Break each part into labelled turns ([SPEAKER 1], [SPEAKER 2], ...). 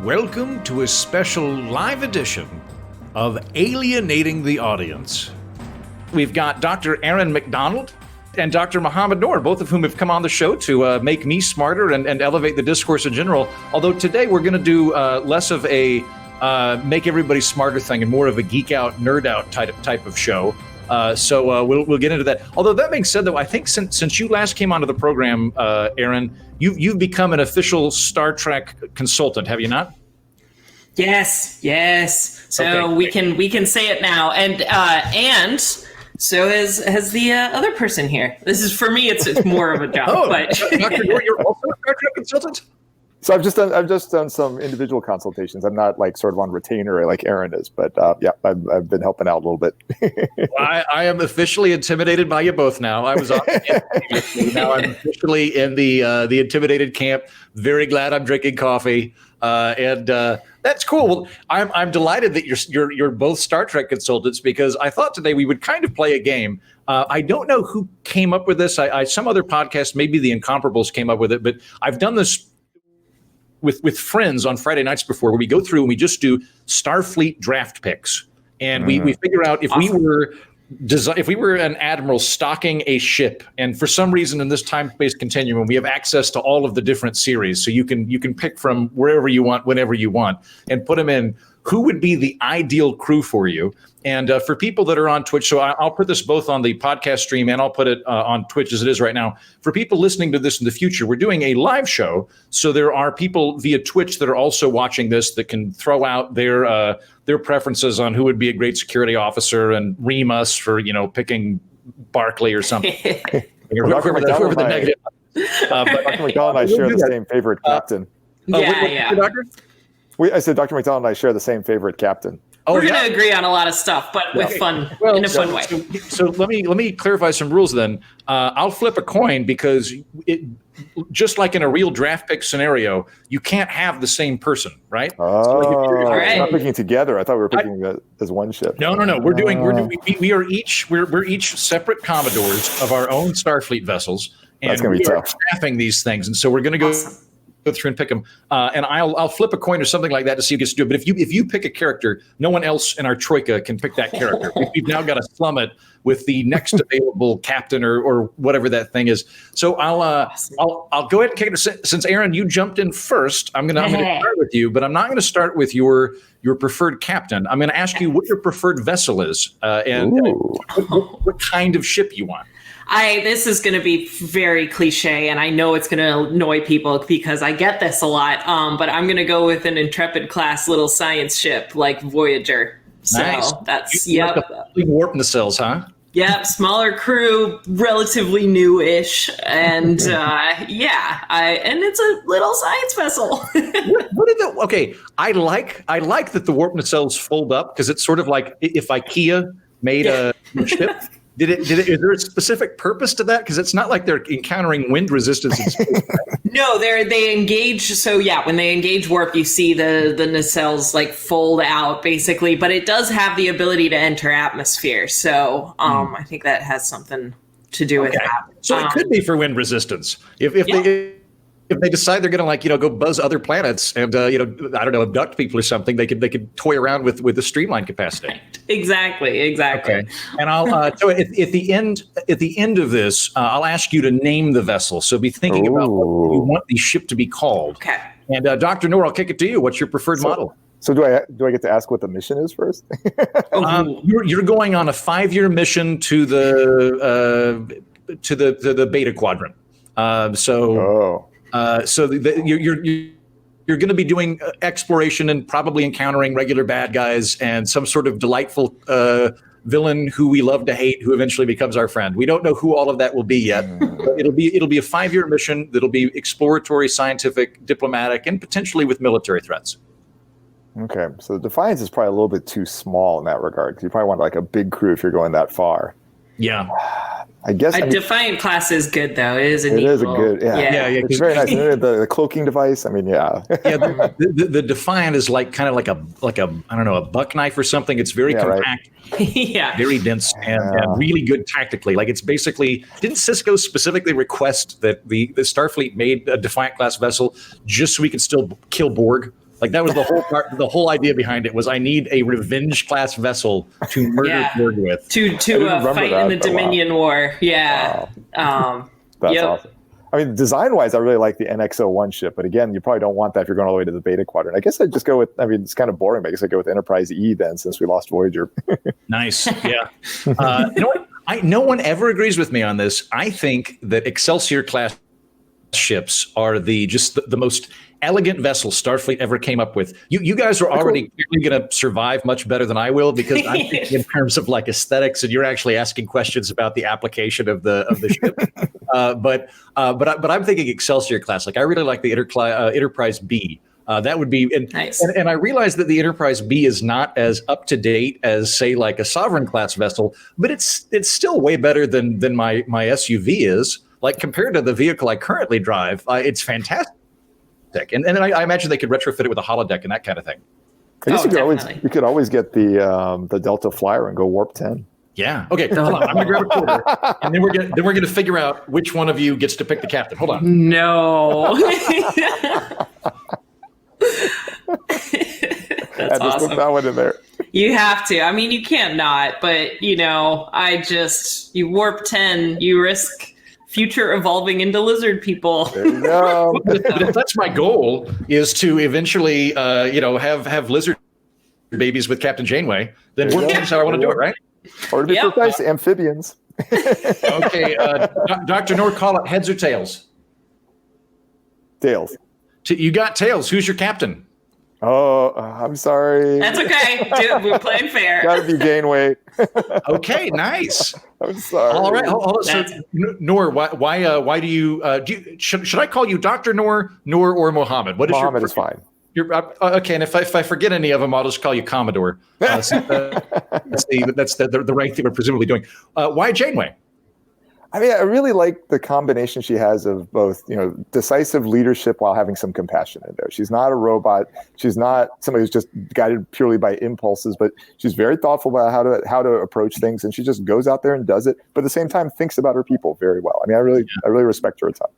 [SPEAKER 1] welcome to a special live edition of Alienating the Audience. We've got Dr. Erin Macdonald and Dr. Mohamed Noor, both of whom have come on the show to make me smarter and elevate the discourse in general. Although today we're going to do less of a make everybody smarter thing and more of a geek out, nerd out type of show. So we'll get into that. Although that being said, though, I think since you last came onto the program, Erin, you've become an official Star Trek consultant, have you not?
[SPEAKER 2] Yes. So okay. we can say it now, and so has the other person here. This is for me. It's more of a job. But
[SPEAKER 1] Dr. Noor, you're also a Star Trek consultant?
[SPEAKER 3] So I've just done some individual consultations. I'm not like sort of on retainer like Erin is, but yeah, I've been helping out a little bit.
[SPEAKER 1] I am officially intimidated by you both now. I was on now I'm officially in the intimidated camp. Very glad I'm drinking coffee, and that's cool. Well, I'm delighted that you're both Star Trek consultants, because I thought today we would kind of play a game. I don't know who came up with this. Some other podcast, maybe the Incomparables, came up with it, but I've done this with friends on Friday nights before, where we go through and we just do Starfleet Draft Picks, and we figure out if we were an admiral stocking a ship, and for some reason in this time-space continuum we have access to all of the different series, so you can pick from wherever you want, whenever you want, and put them in. Who would be the ideal crew for you? And for people that are on Twitch, so I'll put this both on the podcast stream and I'll put it on Twitch as it is right now. For people listening to this in the future, we're doing a live show, so there are people via Twitch that are also watching this that can throw out their preferences on who would be a great security officer and ream us for picking Barkley or something.
[SPEAKER 3] Dr. McDonald and I share the same favorite captain.
[SPEAKER 1] Doctor?
[SPEAKER 3] I said Dr. McDonald and I share the same favorite captain.
[SPEAKER 2] We're going to agree on a lot of stuff, but with fun, in a fun way.
[SPEAKER 1] So let me clarify some rules then. I'll flip a coin, because just like in a real draft pick scenario, you can't have the same person, right?
[SPEAKER 3] Oh,
[SPEAKER 1] so
[SPEAKER 3] we're not picking together. I thought we were picking as one ship.
[SPEAKER 1] No. We're each separate commodores of our own Starfleet vessels, and we are drafting these things, and so we're going to go through and pick them, and I'll flip a coin or something like that to see who gets to do it. But if you pick a character, no one else in our troika can pick that character. We've now got to slum it with the next available captain or whatever that thing is. So I'll go ahead and kick it. Since Erin, you jumped in first, I'm gonna start with you, but I'm not going to start with your preferred captain. I'm going to ask you what your preferred vessel is, and what kind of ship you want.
[SPEAKER 2] This is going to be very cliche, and I know it's going to annoy people because I get this a lot. But I'm going to go with an Intrepid class little science ship like Voyager. So
[SPEAKER 1] nice.
[SPEAKER 2] That's
[SPEAKER 1] warp nacelles, huh?
[SPEAKER 2] Yep, smaller crew, relatively new-ish, and and it's a little science vessel.
[SPEAKER 1] I like that the warp nacelles fold up, because it's sort of like if IKEA made a ship. Is there a specific purpose to that? Because it's not like they're encountering wind resistance in space.
[SPEAKER 2] No, they engage. So yeah, when they engage warp, you see the nacelles like fold out basically, but it does have the ability to enter atmosphere. So I think that has something to do with that.
[SPEAKER 1] So it could be for wind resistance. If they decide they're going to go buzz other planets and abduct people or something, they could toy around with the streamline capacity.
[SPEAKER 2] Exactly.
[SPEAKER 1] Okay. And I'll so at the end of this, I'll ask you to name the vessel. So be thinking about what you want the ship to be called.
[SPEAKER 2] Okay.
[SPEAKER 1] And Dr. Noor, I'll kick it to you. What's your preferred model?
[SPEAKER 3] So do I get to ask what the mission is first?
[SPEAKER 1] You're going on a 5-year mission to the Beta Quadrant. So you're going to be doing exploration and probably encountering regular bad guys and some sort of delightful villain who we love to hate, who eventually becomes our friend. We don't know who all of that will be yet. But it'll be a 5-year mission that'll be exploratory, scientific, diplomatic, and potentially with military threats.
[SPEAKER 3] Okay, so the Defiance is probably a little bit too small in that regard, because you probably want like a big crew if you're going that far.
[SPEAKER 1] Yeah.
[SPEAKER 3] I guess
[SPEAKER 2] Defiant class is good though. It is a
[SPEAKER 3] good. It's very nice. The cloaking device. I mean,
[SPEAKER 1] the Defiant is kind of like a I don't know, a buck knife or something. It's very compact, very dense, and really good tactically. Like it's basically, didn't Cisco specifically request that the Starfleet made a Defiant class vessel just so we could still kill Borg? Like that was the whole part. The whole idea behind it was I need a revenge class vessel to murder Borg with.
[SPEAKER 2] To fight in the Dominion War. Yeah.
[SPEAKER 3] Wow. That's awesome. I mean, design-wise, I really like the NX-01 ship, but again, you probably don't want that if you're going all the way to the Beta Quadrant. I guess I'd just go with, I mean, it's kind of boring, but I guess I'd go with Enterprise E then, since we lost Voyager.
[SPEAKER 1] Nice, yeah. You know what? No one ever agrees with me on this. I think that Excelsior-class ships are the most elegant vessel Starfleet ever came up with. You guys are already clearly going to survive much better than I will, because I'm thinking in terms of like aesthetics, and you're actually asking questions about the application of the ship. But I'm thinking Excelsior class. Like I really like the Enterprise B. That would be
[SPEAKER 2] nice.
[SPEAKER 1] And I realize that the Enterprise B is not as up to date as, say, like a Sovereign class vessel, but it's still way better than my SUV is. Like compared to the vehicle I currently drive, it's fantastic. And then I imagine they could retrofit it with a holodeck and that kind of thing.
[SPEAKER 3] I guess you could always get the Delta Flyer and go warp 10.
[SPEAKER 1] Yeah. Okay. Hold on. I'm gonna grab a quarter, and then we're gonna figure out which one of you gets to pick the captain. Hold on.
[SPEAKER 2] No. That's awesome.
[SPEAKER 3] Put that one in there.
[SPEAKER 2] You have to. I mean, you can't not. But you warp 10. You risk future evolving into lizard people.
[SPEAKER 3] There you go.
[SPEAKER 1] But if that's my goal, is to eventually, have lizard babies with Captain Janeway, then that's how I want to do it, right?
[SPEAKER 3] Or to be precise, amphibians.
[SPEAKER 1] Okay, Dr. Noor, call it heads or tails?
[SPEAKER 3] Tails.
[SPEAKER 1] You got tails. Who's your captain?
[SPEAKER 3] Oh, I'm sorry.
[SPEAKER 2] That's okay. Dude, we're playing fair.
[SPEAKER 3] Gotta be Janeway.
[SPEAKER 1] Okay, nice.
[SPEAKER 3] I'm sorry.
[SPEAKER 1] All right. Hold on. So, Noor, why do you should I call you Dr. Noor, or Mohamed? What is
[SPEAKER 3] Mohamed is fine.
[SPEAKER 1] Okay, and if I forget any of them, I'll just call you Commodore. That's the right thing we're presumably doing. Why Janeway?
[SPEAKER 3] I mean, I really like the combination she has of both, decisive leadership while having some compassion in there. She's not a robot. She's not somebody who's just guided purely by impulses, but she's very thoughtful about how to approach things, and she just goes out there and does it. But at the same time, thinks about her people very well. I mean, I really respect her a ton.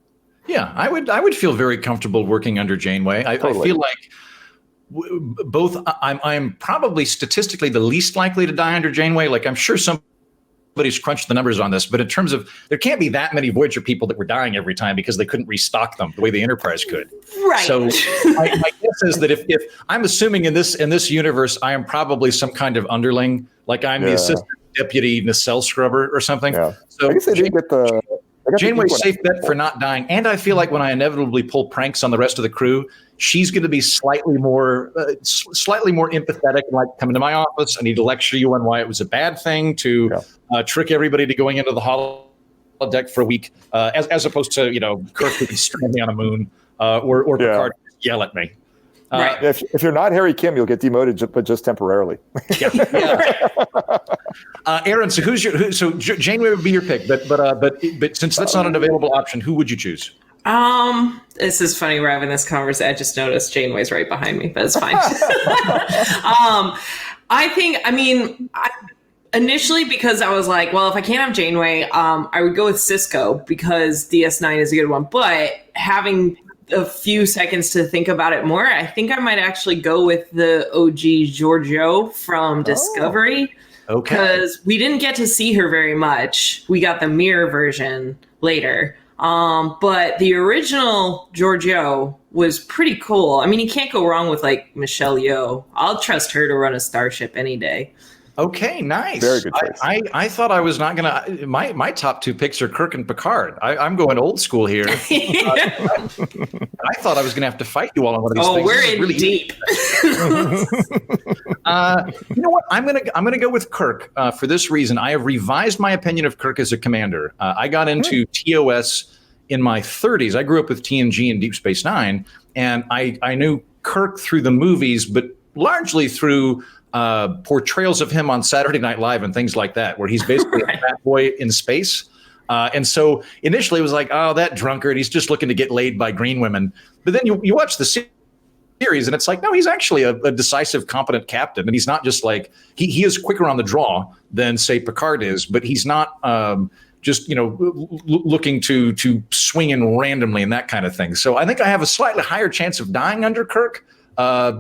[SPEAKER 1] Yeah, I would feel very comfortable working under Janeway.
[SPEAKER 3] Totally.
[SPEAKER 1] I feel like both. I'm probably statistically the least likely to die under Janeway. Like I'm sure somebody's crunched the numbers on this, but in terms of there can't be that many Voyager people that were dying every time because they couldn't restock them the way the Enterprise could.
[SPEAKER 2] Right.
[SPEAKER 1] So my guess is that if I'm assuming in this universe, I am probably some kind of underling, like I'm the assistant deputy nacelle scrubber or something.
[SPEAKER 3] Yeah.
[SPEAKER 1] So
[SPEAKER 3] I guess they did get the.
[SPEAKER 1] Janeway's safe bet for not dying, and I feel like when I inevitably pull pranks on the rest of the crew, she's going to be slightly more empathetic. Like, come into my office, I need to lecture you on why it was a bad thing to trick everybody to going into the holodeck for a week, as opposed to Kirk who can strand me on a moon, or Picard yell at me.
[SPEAKER 2] Right.
[SPEAKER 3] If you're not Harry Kim, you'll get demoted, but just temporarily.
[SPEAKER 1] Erin, so so Janeway would be your pick, but since that's not an available option, who would you choose?
[SPEAKER 2] This is funny. We're having this conversation. I just noticed Janeway's right behind me, but it's fine. Initially, because I was like, well, if I can't have Janeway, I would go with Cisco because DS9 is a good one. But having a few seconds to think about it more, I think I might actually go with the OG Giorgio from Discovery.
[SPEAKER 1] Okay.
[SPEAKER 2] Because we didn't get to see her very much. We got the mirror version later. But the original Giorgio was pretty cool. I mean, you can't go wrong with like Michelle Yeoh. I'll trust her to run a starship any day.
[SPEAKER 1] Okay, nice.
[SPEAKER 3] Very good choice.
[SPEAKER 1] I thought I was not going to. My top two picks are Kirk and Picard. I'm going old school here. I thought I was going to have to fight you all on one of these things.
[SPEAKER 2] Oh, we're in really deep.
[SPEAKER 1] You know what? I'm gonna go with Kirk for this reason. I have revised my opinion of Kirk as a commander. I got into TOS in my 30s. I grew up with TNG and Deep Space Nine, and I knew Kirk through the movies, but largely through portrayals of him on Saturday Night Live and things like that, where he's basically a fat boy in space. And so initially it was like, oh, that drunkard, he's just looking to get laid by green women. But then you watch the series and it's like, no, he's actually a decisive, competent captain. And he's not just like, he is quicker on the draw than, say, Picard is, but he's not just, looking to swing in randomly and that kind of thing. So I think I have a slightly higher chance of dying under Kirk.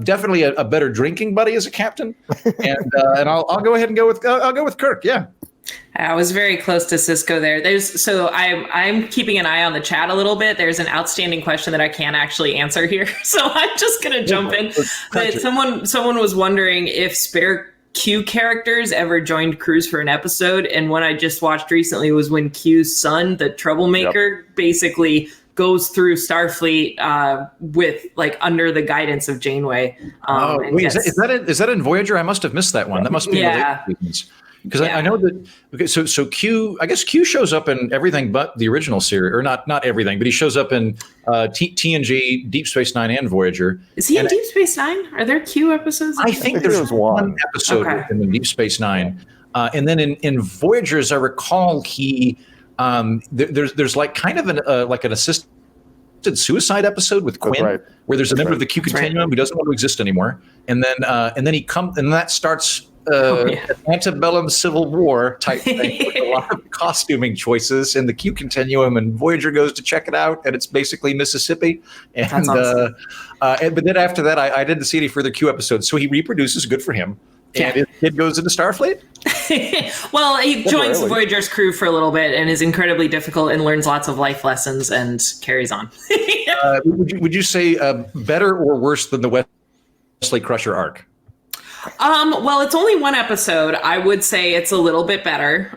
[SPEAKER 1] definitely a better drinking buddy as a captain, and I'll go ahead and go with Kirk. Yeah.
[SPEAKER 2] I was very close to Cisco there. I'm keeping an eye on the chat a little bit. There's an outstanding question that I can't actually answer here, so I'm just gonna jump in. But someone was wondering if spare Q characters ever joined crews for an episode, and one I just watched recently was when Q's son, the troublemaker, basically goes through Starfleet with under the guidance of Janeway.
[SPEAKER 1] Wait, is that in Voyager? I must have missed that one. That must be because I know that. Okay, so Q, I guess Q shows up in everything but the original series, or not everything, but he shows up in TNG, Deep Space Nine, and Voyager.
[SPEAKER 2] Is he in Deep Space Nine? Are there Q episodes?
[SPEAKER 1] I think there's one episode in Deep Space Nine, and then in Voyager, as I recall, he there's like kind of an assisted suicide episode with Quinn, where there's a member of the Q continuum who doesn't want to exist anymore, and then he comes, and that starts antebellum Civil War type thing with a lot of costuming choices in the Q continuum, and Voyager goes to check it out, and it's basically Mississippi. And
[SPEAKER 2] that's awesome.
[SPEAKER 1] But then after that, I didn't see any further Q episodes, so he reproduces. Good for him. And his kid goes into Starfleet?
[SPEAKER 2] Well, he joins Voyager's crew for a little bit and is incredibly difficult and learns lots of life lessons and carries on.
[SPEAKER 1] Would you say better or worse than the Wesley Crusher arc?
[SPEAKER 2] Well, it's only one episode. I would say it's a little bit better,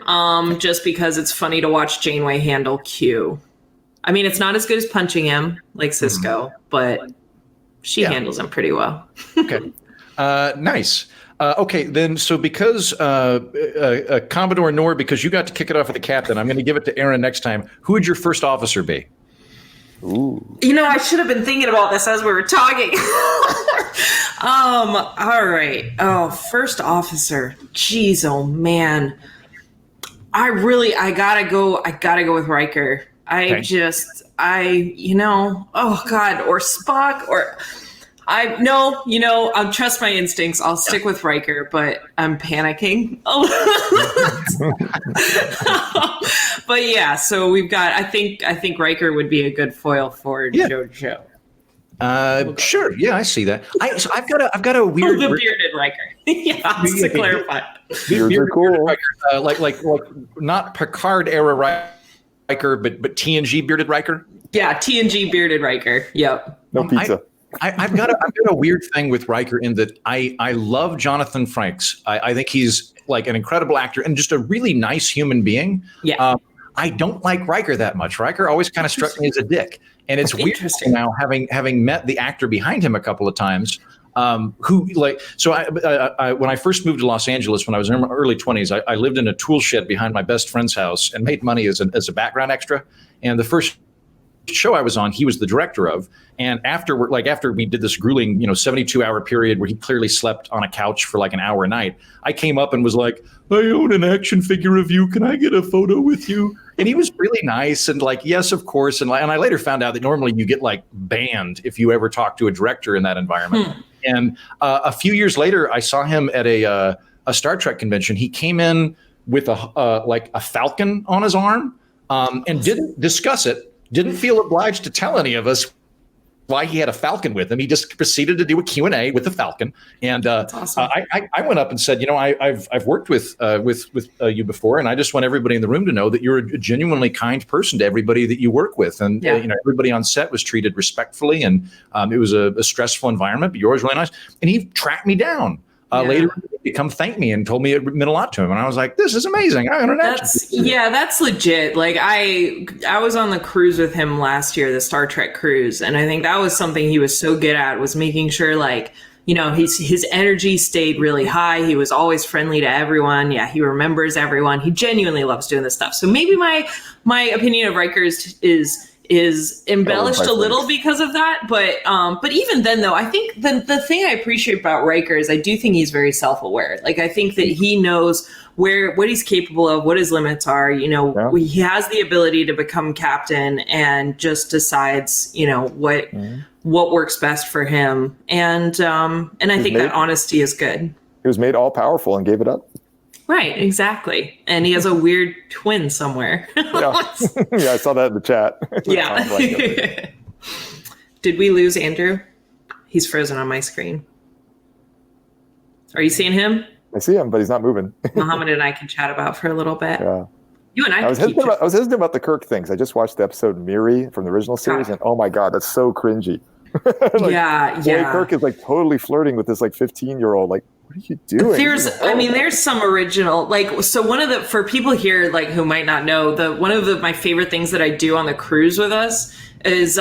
[SPEAKER 2] just because it's funny to watch Janeway handle Q. I mean, it's not as good as punching him like Cisco, but she handles him pretty well.
[SPEAKER 1] Okay. Nice. Okay, then, so because Commodore Noor, because you got to kick it off with the captain, I'm going to give it to Erin next time. Who would your first officer be?
[SPEAKER 3] Ooh.
[SPEAKER 2] I should have been thinking about this as we were talking. All right. Oh, first officer. Jeez, oh man. I gotta go with Riker. Oh God, or Spock, or I'll trust my instincts. I'll stick with Riker, but I'm panicking. But yeah, so we've got. I think Riker would be a good foil for JoJo.
[SPEAKER 1] Sure. Yeah, I see that. I've got a weird.
[SPEAKER 2] The bearded Riker. Yeah, just to clarify.
[SPEAKER 3] Beards are cool.
[SPEAKER 1] Riker, like not Picard era Riker, but TNG bearded Riker.
[SPEAKER 2] Yeah, TNG bearded Riker. Yep.
[SPEAKER 3] No pizza.
[SPEAKER 1] I've got a weird thing with Riker in that I love Jonathan Frakes. I think he's like an incredible actor and just a really nice human being.
[SPEAKER 2] Yeah.
[SPEAKER 1] I don't like Riker that much. Riker always kind of struck me as a dick, and it's weird now having met the actor behind him a couple of times. When I first moved to Los Angeles when I was in my early 20s, I lived in a tool shed behind my best friend's house and made money as a background extra. And the first show I was on, he was the director of. And after we did this grueling, 72-hour period where he clearly slept on a couch for like an hour a night, I came up and was like, I own an action figure of you. Can I get a photo with you? And he was really nice and like, yes, of course. And I later found out that normally you get like banned if you ever talk to a director in that environment. And a few years later, I saw him at a Star Trek convention. He came in with a falcon on his arm and didn't discuss it. Didn't feel obliged to tell any of us why he had a falcon with him. He just proceeded to do a Q&A with the falcon. And awesome. I went up and said, I've worked with you before, and I just want everybody in the room to know that you're a genuinely kind person to everybody that you work with. And everybody on set was treated respectfully, and it was a stressful environment, but yours was really nice. And he tracked me down. Later, he come thank me and told me it meant a lot to him, and I was like, "This is amazing."
[SPEAKER 2] That's legit. Like I was on the cruise with him last year, the Star Trek cruise, and I think that was something he was so good at, was making sure his energy stayed really high. He was always friendly to everyone. Yeah, he remembers everyone. He genuinely loves doing this stuff. So maybe my opinion of Riker is embellished a little because of that, but even then though, I think the thing I appreciate about Riker is I do think he's very self-aware. Like I think that he knows what he's capable of, what his limits are. He has the ability to become captain and just decides what works best for him, and I think that honesty is good.
[SPEAKER 3] He was made all powerful and gave it up.
[SPEAKER 2] Right, exactly. And he has a weird twin somewhere.
[SPEAKER 3] Yeah, I saw that in the chat.
[SPEAKER 2] Yeah. Did we lose Andrew? He's frozen on my screen. Are you seeing him?
[SPEAKER 3] I see him, but he's not moving.
[SPEAKER 2] Mohamed and I can chat about for a little bit.
[SPEAKER 3] Yeah.
[SPEAKER 2] You and I
[SPEAKER 3] was hesitant about the Kirk things. I just watched the episode Miri from the original series, and oh my God, that's so cringy.
[SPEAKER 2] Yeah.
[SPEAKER 3] Kirk is like totally flirting with this like 15-year-old. Like, what are you doing?
[SPEAKER 2] There's some original, like, so for people here, like, who might not know, my favorite things that I do on the cruise with us is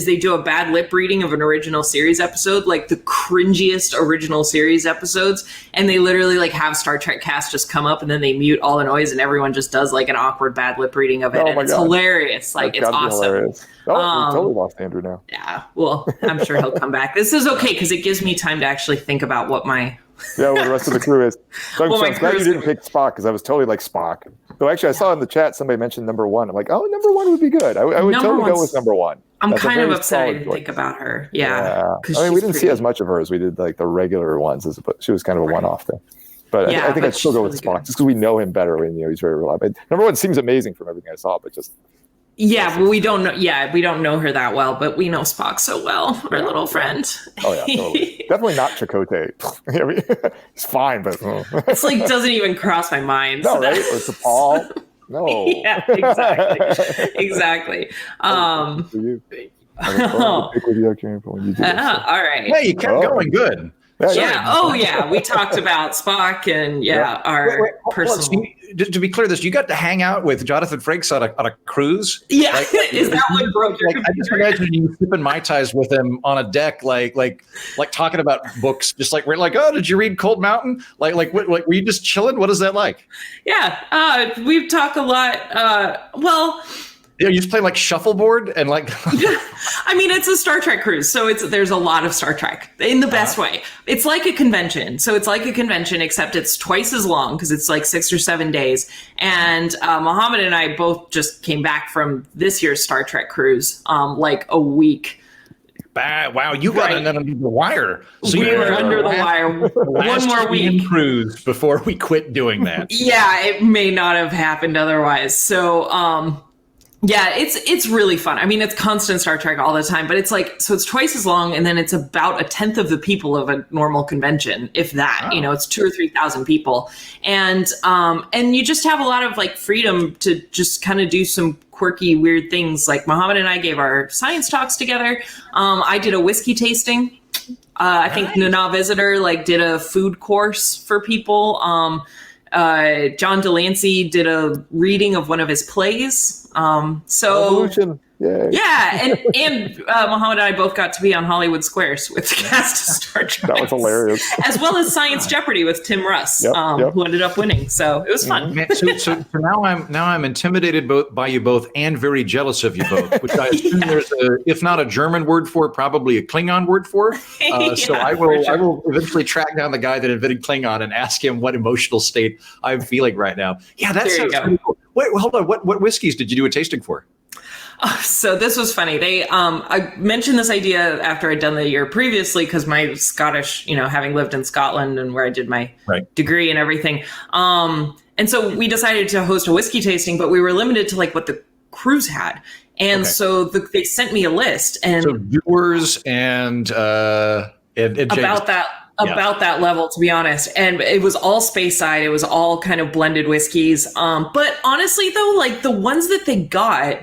[SPEAKER 2] they do a bad lip reading of an original series episode, like the cringiest original series episodes, and they literally like have Star Trek cast just come up and then they mute all the noise and everyone just does like an awkward bad lip reading of it, and it's hilarious. Like, it's awesome.
[SPEAKER 3] Hilarious. We totally lost Andrew now.
[SPEAKER 2] Yeah, well, I'm sure he'll come back. This is okay because it gives me time to actually think about what
[SPEAKER 3] what the rest of the crew is. So I'm glad you didn't pick Spock, because I was totally like Spock. Though actually, I saw in the chat somebody mentioned number one. I'm like, oh, number one would be good. I would totally go with number one.
[SPEAKER 2] I'm kind of upset I didn't think about her. Yeah.
[SPEAKER 3] I mean, we didn't see as much of her as we did like the regular ones. But she was kind of a one-off thing. But I think I'd still go with Spock just because we know him better. And he's very reliable. Number one seems amazing from everything I saw, but just.
[SPEAKER 2] Yeah, but we don't know. Yeah, we don't know her that well, but we know Spock so well, our little friend.
[SPEAKER 3] Oh yeah, totally. Definitely not Chakotay. He's fine, but
[SPEAKER 2] it's like doesn't even cross my mind.
[SPEAKER 3] No, right? Or it's a Paul. No.
[SPEAKER 2] Yeah, exactly.
[SPEAKER 3] For you. All
[SPEAKER 2] right.
[SPEAKER 1] Hey, you kept going. Good.
[SPEAKER 2] Yeah. Oh, yeah. We talked about Spock and our personal.
[SPEAKER 1] To be clear, you got to hang out with Jonathan Frakes on a cruise.
[SPEAKER 2] Yeah, is that what broke your
[SPEAKER 1] I just imagine you sipping Mai Tais with him on a deck, like talking about books. Just like we're like, oh, did you read Cold Mountain? Like were you just chilling? What is that like?
[SPEAKER 2] Yeah, we talk a lot.
[SPEAKER 1] You just play like shuffleboard and like.
[SPEAKER 2] I mean, it's a Star Trek cruise, so there's a lot of Star Trek in the best way. It's like a convention, so it's like a convention except it's twice as long because it's like 6 or 7 days. And Mohamed and I both just came back from this year's Star Trek cruise, like a week.
[SPEAKER 1] Wow, you got under the wire. So
[SPEAKER 2] we were under the wire one more week
[SPEAKER 1] cruise before we quit doing that.
[SPEAKER 2] Yeah, it may not have happened otherwise. So. Yeah, it's really fun. I mean, it's constant Star Trek all the time, but it's like, so it's twice as long, and then it's about 1/10 of the people of a normal convention, if that. Oh. It's 2,000 or 3,000 people, and you just have a lot of like freedom to just kind of do some quirky, weird things. Like Mohamed and I gave our science talks together. I did a whiskey tasting. I think Nana Visitor did a food course for people. John Delancey did a reading of one of his plays.
[SPEAKER 3] Evolution.
[SPEAKER 2] Yeah, and Mohamed and I both got to be on Hollywood Squares with the cast of Star Trek.
[SPEAKER 3] That was hilarious.
[SPEAKER 2] As well as Science Jeopardy with Tim Russ, who ended up winning. So it was fun.
[SPEAKER 1] So now I'm intimidated by you both and very jealous of you both, which I assume there's if not a German word for, probably a Klingon word for. So I will eventually track down the guy that invented Klingon and ask him what emotional state I'm feeling right now. Yeah, that sounds pretty cool. Wait, hold on. What whiskeys did you do a tasting for?
[SPEAKER 2] So this was funny. They, I mentioned this idea after I'd done the year previously because my Scottish, having lived in Scotland and where I did my degree and everything. And so we decided to host a whiskey tasting, but we were limited to what the cruise had. And so they sent me a list, and
[SPEAKER 1] so Dewar's and
[SPEAKER 2] about that. About that level, to be honest. And it was all space side. It was all kind of blended whiskeys. But honestly, though, the ones that they got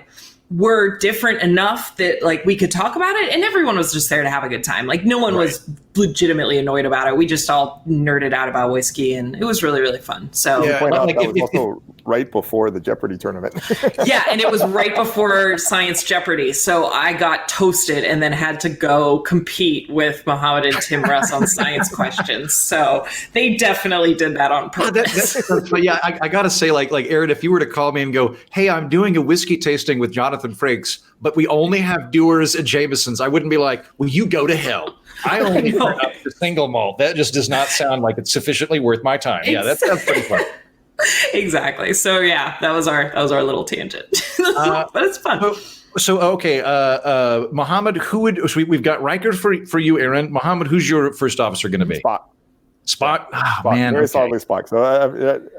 [SPEAKER 2] were different enough that we could talk about it, and everyone was just there to have a good time. No one was legitimately annoyed about it. We just all nerded out about whiskey, and it was really, really fun. So
[SPEAKER 3] that was also right before the Jeopardy tournament.
[SPEAKER 2] Yeah, and it was right before Science Jeopardy. So I got toasted and then had to go compete with Mohamed and Tim Russ on science questions. So they definitely did that on purpose.
[SPEAKER 1] I got to say, Erin, if you were to call me and go, hey, I'm doing a whiskey tasting with Jonathan Frakes, but we only have Dewar's and Jameson's, I wouldn't be like, well, you go to hell. I only turn up the single malt. That just does not sound like it's sufficiently worth my time. Yeah, that's pretty fun.
[SPEAKER 2] Exactly. So yeah, that was our little tangent. But it's fun.
[SPEAKER 1] So okay, Mohamed, we've got Riker for you, Erin. Mohamed, who's your first officer going to be? Spock. Oh, man,
[SPEAKER 3] very solidly Spock. So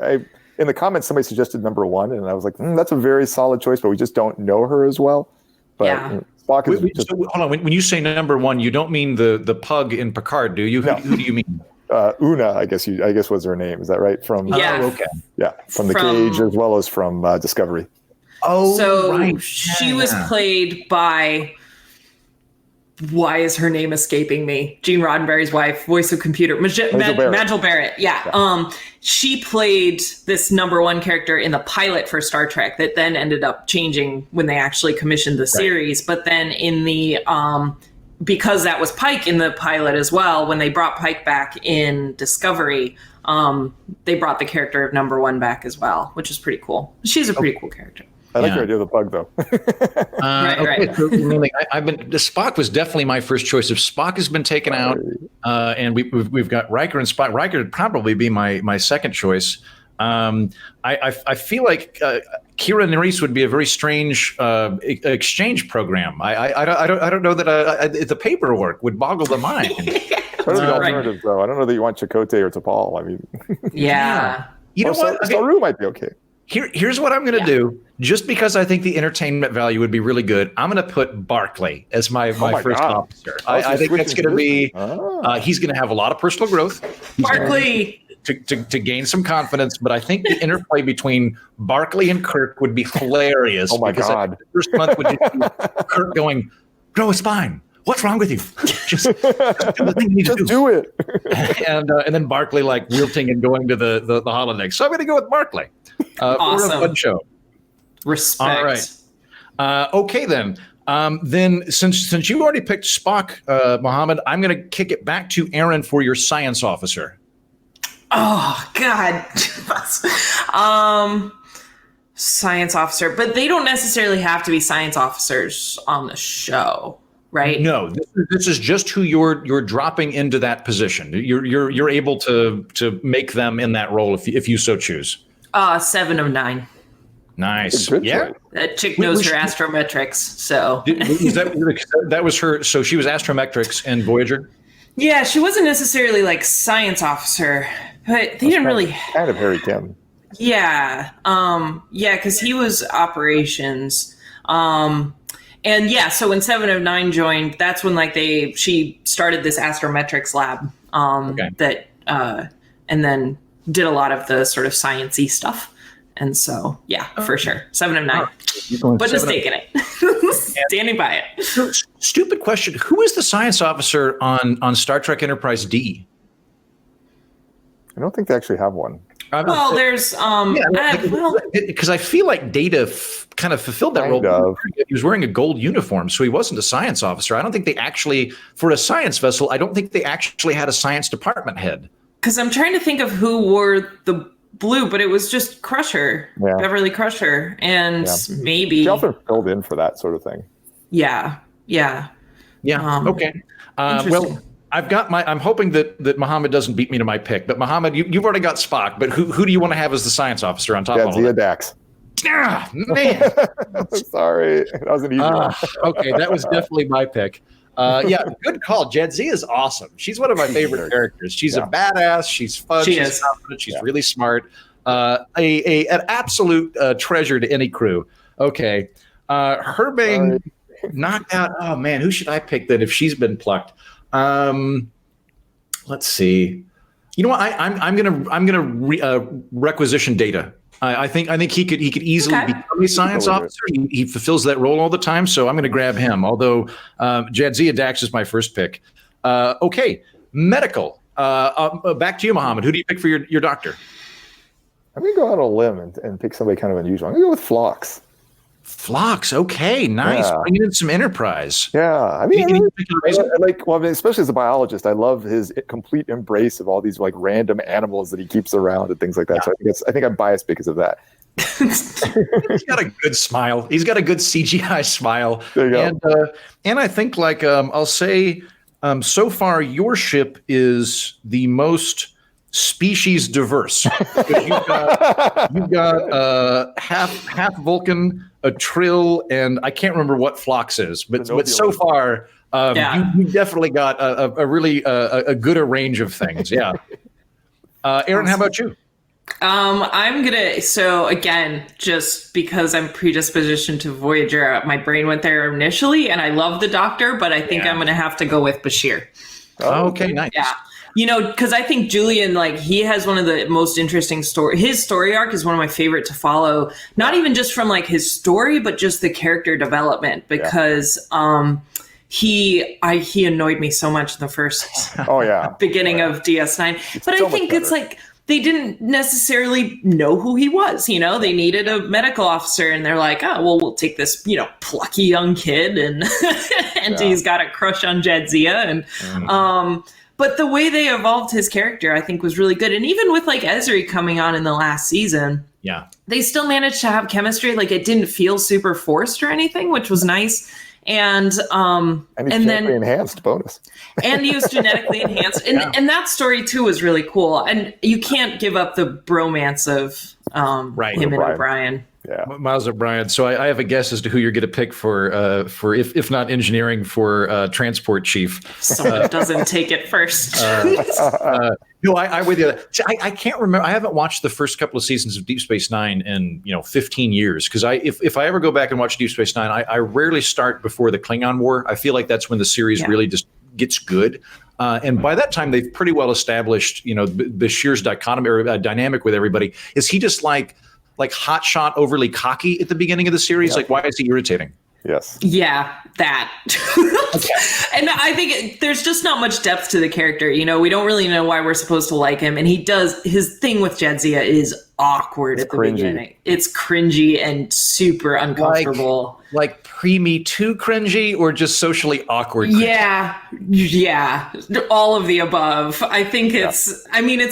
[SPEAKER 3] I in the comments, somebody suggested number one, and I was like, that's a very solid choice, but we just don't know her as well. But Spock is
[SPEAKER 1] so hold on. When you say number one, you don't mean the pug in Picard, do you?
[SPEAKER 3] No.
[SPEAKER 1] Who do you mean?
[SPEAKER 3] Una, I guess was her name. Is that right? From
[SPEAKER 1] okay.
[SPEAKER 3] Yeah, from the Cage as well as from Discovery.
[SPEAKER 2] Oh, so right. She was played by. Why is her name escaping me? Gene Roddenberry's wife, voice of computer, Majel Barrett. Yeah. She played this number one character in the pilot for Star Trek that then ended up changing when they actually commissioned the series. But then in the, because that was Pike in the pilot as well, when they brought Pike back in Discovery, they brought the character of number one back as well, which is pretty cool. She's a pretty cool character.
[SPEAKER 3] I like your idea of the bug, though.
[SPEAKER 2] Right.
[SPEAKER 1] So, the Spock was definitely my first choice. If Spock has been taken out, and we've got Riker and Spock, Riker would probably be my second choice. I feel like Kira Nerys would be a very strange exchange program. I don't know that the paperwork would boggle the mind.
[SPEAKER 3] What are the alternatives, though? I don't know that you want Chakotay or T'Pol. I mean,
[SPEAKER 2] you
[SPEAKER 3] know what? Saru might be okay.
[SPEAKER 1] Here's what I'm going to do. Just because I think the entertainment value would be really good, I'm going to put Barclay as my first officer. I think that's going to be. He's going to have a lot of personal growth.
[SPEAKER 2] Barclay.
[SPEAKER 1] To gain some confidence, but I think the interplay between Barclay and Kirk would be hilarious.
[SPEAKER 3] Oh my God!
[SPEAKER 1] The first month would be Kirk going, "Grow a spine. What's wrong with you? Just do the thing you need to do.
[SPEAKER 3] Do it."
[SPEAKER 1] and then Barclay like wilting and going to the holodeck. So I'm going to go with Barclay.
[SPEAKER 2] Awesome.
[SPEAKER 1] For a fun show.
[SPEAKER 2] Respect.
[SPEAKER 1] All right. Okay then. Then since you already picked Spock, Mohamed, I'm going to kick it back to Erin for your science officer.
[SPEAKER 2] Oh God. Science officer, but they don't necessarily have to be science officers on the show, right?
[SPEAKER 1] No, this is just who you're dropping into that position. You're able to make them in that role if you so choose.
[SPEAKER 2] 7 of 9.
[SPEAKER 1] Nice.
[SPEAKER 3] Yeah.
[SPEAKER 2] That chick knows her astrometrics. So
[SPEAKER 1] that was her. So she was astrometrics in Voyager.
[SPEAKER 2] Yeah, she wasn't necessarily like science officer, but they didn't really
[SPEAKER 3] kind of Harry Kim.
[SPEAKER 2] Yeah. Because he was operations. And yeah, so when 7 of 9 joined, that's when she started this astrometrics lab. That and then did a lot of the sort of sciencey stuff. And so, for sure. 7 of 9. But just taking it. Standing by it.
[SPEAKER 1] So, stupid question. Who is the science officer on Star Trek Enterprise D?
[SPEAKER 3] I don't think they actually have one.
[SPEAKER 2] Well, there's
[SPEAKER 1] because I feel like Data kind of fulfilled that role. He was wearing a gold uniform, so he wasn't a science officer. I don't think they actually, for a science vessel, I don't think they actually had a science department head.
[SPEAKER 2] Because I'm trying to think of who wore the blue, but it was just Crusher, Beverly Crusher, and maybe
[SPEAKER 3] she often filled in for that sort of thing.
[SPEAKER 2] Yeah.
[SPEAKER 1] Okay. Well, I'm hoping that Mohamed doesn't beat me to my pick. But Mohamed, you've already got Spock. But who do you want to have as the science officer on top of all that?
[SPEAKER 3] Dax.
[SPEAKER 1] Ah, man.
[SPEAKER 3] Sorry, that was an easy one.
[SPEAKER 1] Okay, that was definitely my pick. Good call. Jadzia is awesome. She's one of my favorite characters. She's a badass. She's fun. She's confident. She's really smart. An absolute treasure to any crew. Okay. Her being knocked out. Oh man, who should I pick then if she's been plucked? Let's see. You know what? I'm gonna requisition Data. I think he could easily become a science officer. He fulfills that role all the time, so I'm going to grab him. Although Jadzia Dax is my first pick. Okay, medical. Back to you, Mohamed. Who do you pick for your doctor?
[SPEAKER 3] I'm going to go out on a limb and pick somebody kind of unusual. I'm going to go with Phlox.
[SPEAKER 1] Phlox, okay, nice. Bringing in some Enterprise.
[SPEAKER 3] Yeah, I mean, especially as a biologist, I love his complete embrace of all these random animals that he keeps around and things like that. So I think I'm biased because of that.
[SPEAKER 1] He's got a good smile. He's got a good CGI smile.
[SPEAKER 3] There you
[SPEAKER 1] go. And I think I'll say, so far your ship is the most species diverse. You've got half Vulcan, a Trill, and I can't remember what Phlox is, but so far you definitely got a really a good range of things. Yeah. Erin, how about you?
[SPEAKER 2] So again, just because I'm predispositioned to Voyager, my brain went there initially, and I love the Doctor, but I think I'm gonna have to go with Bashir.
[SPEAKER 1] Oh, okay, nice.
[SPEAKER 2] Yeah. Because I think Julian, he has one of the most interesting his story arc is one of my favorite to follow, not even just from his story, but just the character development, because he annoyed me so much in the first beginning of DS9. But I think it's they didn't necessarily know who he was. They needed a medical officer, and they're like, oh, well, we'll take this, plucky young kid, and he's got a crush on Jadzia. And, but the way they evolved his character, I think, was really good. And even with Ezri coming on in the last season, they still managed to have chemistry. It didn't feel super forced or anything, which was nice. And then
[SPEAKER 3] enhanced bonus.
[SPEAKER 2] And he was genetically enhanced. And that story too was really cool. And you can't give up the bromance of him and O'Brien.
[SPEAKER 3] Yeah,
[SPEAKER 1] Miles O'Brien. So I have a guess as to who you're going to pick for if not engineering, for transport chief.
[SPEAKER 2] Someone doesn't take it first.
[SPEAKER 1] No, I with you. I can't remember. I haven't watched the first couple of seasons of Deep Space Nine in 15 years, because if I ever go back and watch Deep Space Nine, I rarely start before the Klingon War. I feel like that's when the series really just gets good. And by that time, they've pretty well established, Bashir's dichotomy or dynamic with everybody. Is he just like hotshot, overly cocky at the beginning of the series? Why is he irritating?
[SPEAKER 3] Yes.
[SPEAKER 2] Yeah, that. And I think there's just not much depth to the character. We don't really know why we're supposed to like him. And his thing with Jadzia is awkward at the beginning. It's cringy and super uncomfortable.
[SPEAKER 1] Like pre-Me Too cringy, or just socially awkward cringy?
[SPEAKER 2] Yeah. All of the above. I think it's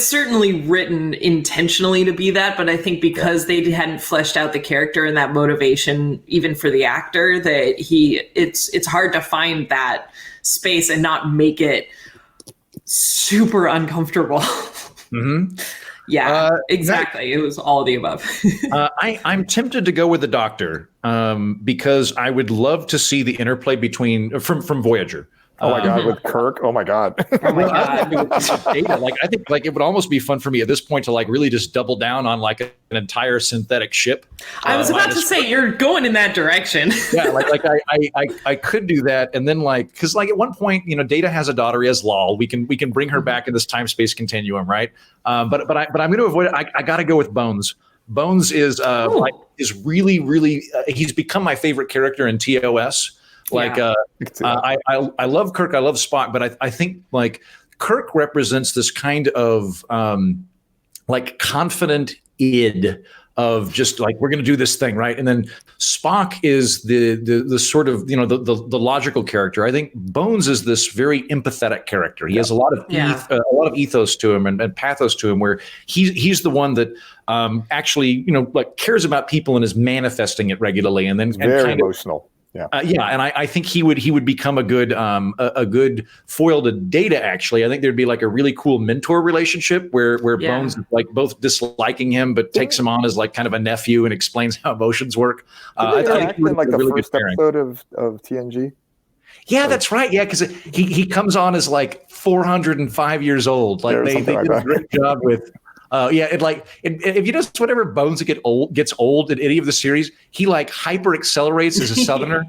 [SPEAKER 2] certainly written intentionally to be that, but I think because they hadn't fleshed out the character and that motivation, even for the actor, that it's hard to find that space and not make it super uncomfortable. Mm-hmm. Yeah, exactly. It was all of the above.
[SPEAKER 1] I'm tempted to go with the Doctor because I would love to see the interplay from Voyager.
[SPEAKER 3] Oh my God, with Kirk. Oh my God.
[SPEAKER 2] Oh my God.
[SPEAKER 1] Data. I think it would almost be fun for me at this point to really just double down on an entire synthetic ship.
[SPEAKER 2] I was about to say you're going in that direction.
[SPEAKER 1] Yeah, I could do that, and then because at one point, Data has a daughter, he has Lal. We can bring her back in this time space continuum, right? But I'm going to avoid it. I got to go with Bones. Bones is really, really. He's become my favorite character in TOS. I love Kirk, I love Spock, but I think Kirk represents this kind of confident id of just we're going to do this thing, right? And then Spock is the sort of the logical character. I think Bones is this very empathetic character. He has a lot of ethos to him and pathos to him, where he's the one that actually cares about people and is manifesting it regularly, and then
[SPEAKER 3] very emotional.
[SPEAKER 1] And I think he would become a good foil to Data. Actually, I think there'd be a really cool mentor relationship where Bones is both disliking him but takes him on as kind of a nephew and explains how emotions work.
[SPEAKER 3] I think in the first episode of TNG.
[SPEAKER 1] Yeah, that's right. Yeah, because he comes on as 405 years old. They did a great job with. If you notice, whenever Bones gets old in any of the series, he hyper accelerates as a Southerner.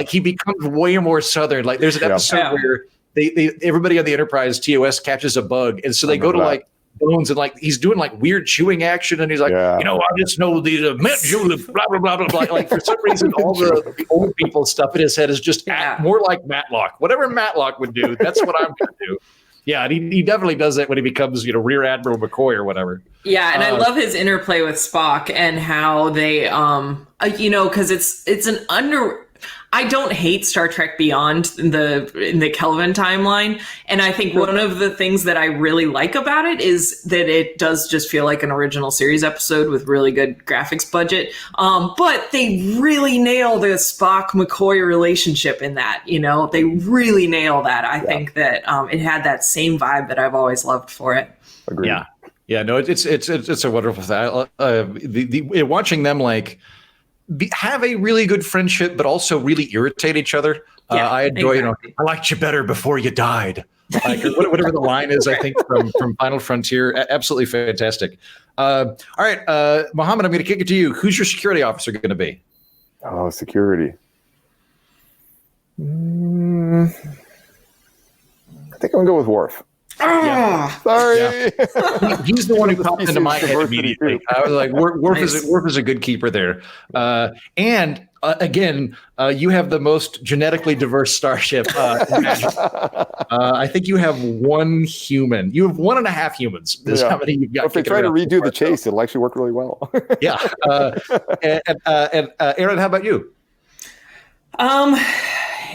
[SPEAKER 1] He becomes way more Southern. There's an episode where they everybody on the Enterprise TOS catches a bug, and so they go to Bones, and he's doing weird chewing action, and he's I just know the blah blah blah blah blah. For some reason, all the old people stuff in his head is just more like Matlock. Whatever Matlock would do, that's what I'm going to do. Yeah, and he definitely does that when he becomes, Rear Admiral McCoy or whatever.
[SPEAKER 2] Yeah, and I love his interplay with Spock and how they, because it's an I don't hate Star Trek Beyond in the Kelvin timeline, and I think one of the things that I really like about it is that it does just feel like an original series episode with really good graphics budget. But they really nail the Spock McCoy relationship in that. They really nail that. I think that it had that same vibe that I've always loved for it.
[SPEAKER 3] Agreed.
[SPEAKER 1] Yeah. No, it's a wonderful thing. Watching them have a really good friendship, but also really irritate each other. I enjoy, I liked you better before you died. Like, whatever the line is, I think from Final Frontier. Absolutely fantastic. All right, Mohamed, I'm going to kick it to you. Who's your security officer going to be?
[SPEAKER 3] Oh, security. I think I'm going to go with Worf. Sorry.
[SPEAKER 1] Yeah. He's the one who popped into my head immediately. I was like, Worf is a good keeper there. And again, you have the most genetically diverse starship. I think you have one human. You have 1.5 humans. Is how many you've got.
[SPEAKER 3] If they try to redo the chase, it'll actually work really well.
[SPEAKER 1] Yeah. And Erin, how about you?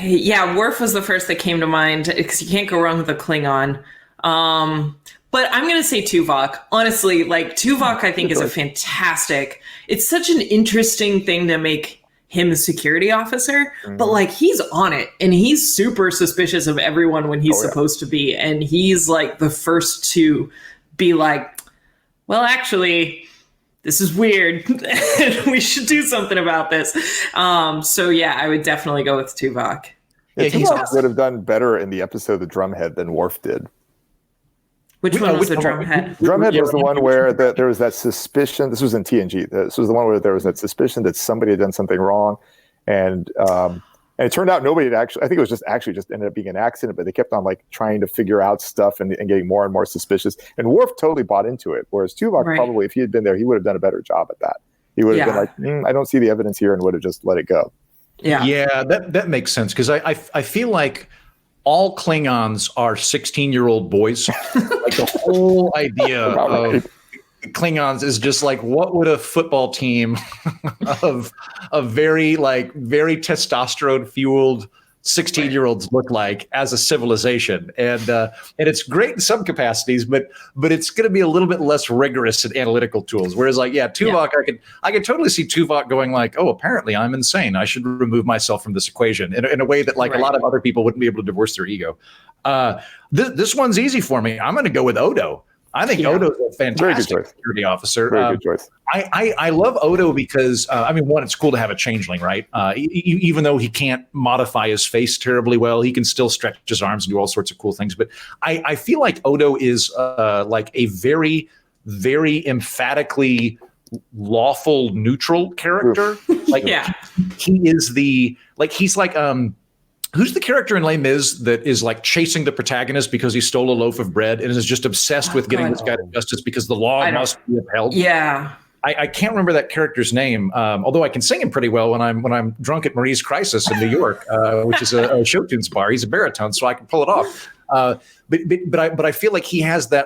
[SPEAKER 2] Yeah, Worf was the first that came to mind because you can't go wrong with a Klingon. But I'm going to say Tuvok. Honestly, like Tuvok, I think is a fantastic. It's such an interesting thing to make him a security officer, but like he's on it and he's super suspicious of everyone when he's supposed to be. And he's like the first to be like, well, actually, this is weird. We should do something about this. So yeah, I would definitely go with Tuvok.
[SPEAKER 3] Yeah, Tuvok would have done better in the episode The Drumhead than Worf did.
[SPEAKER 2] Which one was the Drumhead?
[SPEAKER 3] Drumhead was the one where there was that suspicion. This was in TNG. This was the one where there was that suspicion that somebody had done something wrong, and it turned out nobody had actually. I think it was just ended up being an accident, but they kept on like trying to figure out stuff and getting more and more suspicious. And Worf totally bought into it, whereas Tuvok probably, if he had been there, he would have done a better job at that. He would have been like, I don't see the evidence here, and would have just let it go.
[SPEAKER 1] Yeah, that makes sense because I feel like all Klingons are 16-year-old boys. Like the whole idea of Klingons is just like, what would a football team of very testosterone fueled 16-year-olds look like as a civilization? And it's great in some capacities, but it's going to be a little bit less rigorous in analytical tools. Whereas Tuvok, I could totally see Tuvok going like, oh, apparently I'm insane. I should remove myself from this equation in a way that a lot of other people wouldn't be able to divorce their ego. This one's easy for me. I'm going to go with Odo. I think Odo's a fantastic security officer.
[SPEAKER 3] Very good choice.
[SPEAKER 1] I love Odo because, one, it's cool to have a changeling, right? Even though he can't modify his face terribly well, he can still stretch his arms and do all sorts of cool things. But I feel like Odo is like a very, very emphatically lawful neutral character. He is he's like who's the character in Les Mis that is like chasing the protagonist because he stole a loaf of bread and is just obsessed with getting this guy to justice because the law must be upheld?
[SPEAKER 2] Yeah.
[SPEAKER 1] I can't remember that character's name, although I can sing him pretty well when I'm drunk at Marie's Crisis in New York, which is a show tunes bar. He's a baritone, so I can pull it off. But I feel like he has that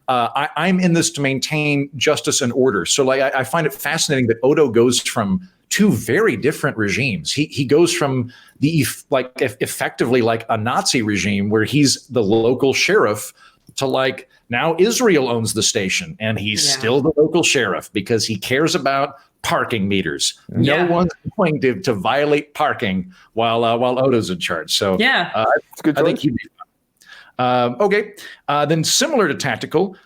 [SPEAKER 1] I'm in this to maintain justice and order. So I find it fascinating that Odo goes from two very different regimes. He goes from the effectively like a Nazi regime where he's the local sheriff to now Israel owns the station and he's still the local sheriff because he cares about parking meters. No one's going to violate parking while Odo's in charge. So I think he'd be fun. Okay. Then similar to tactical,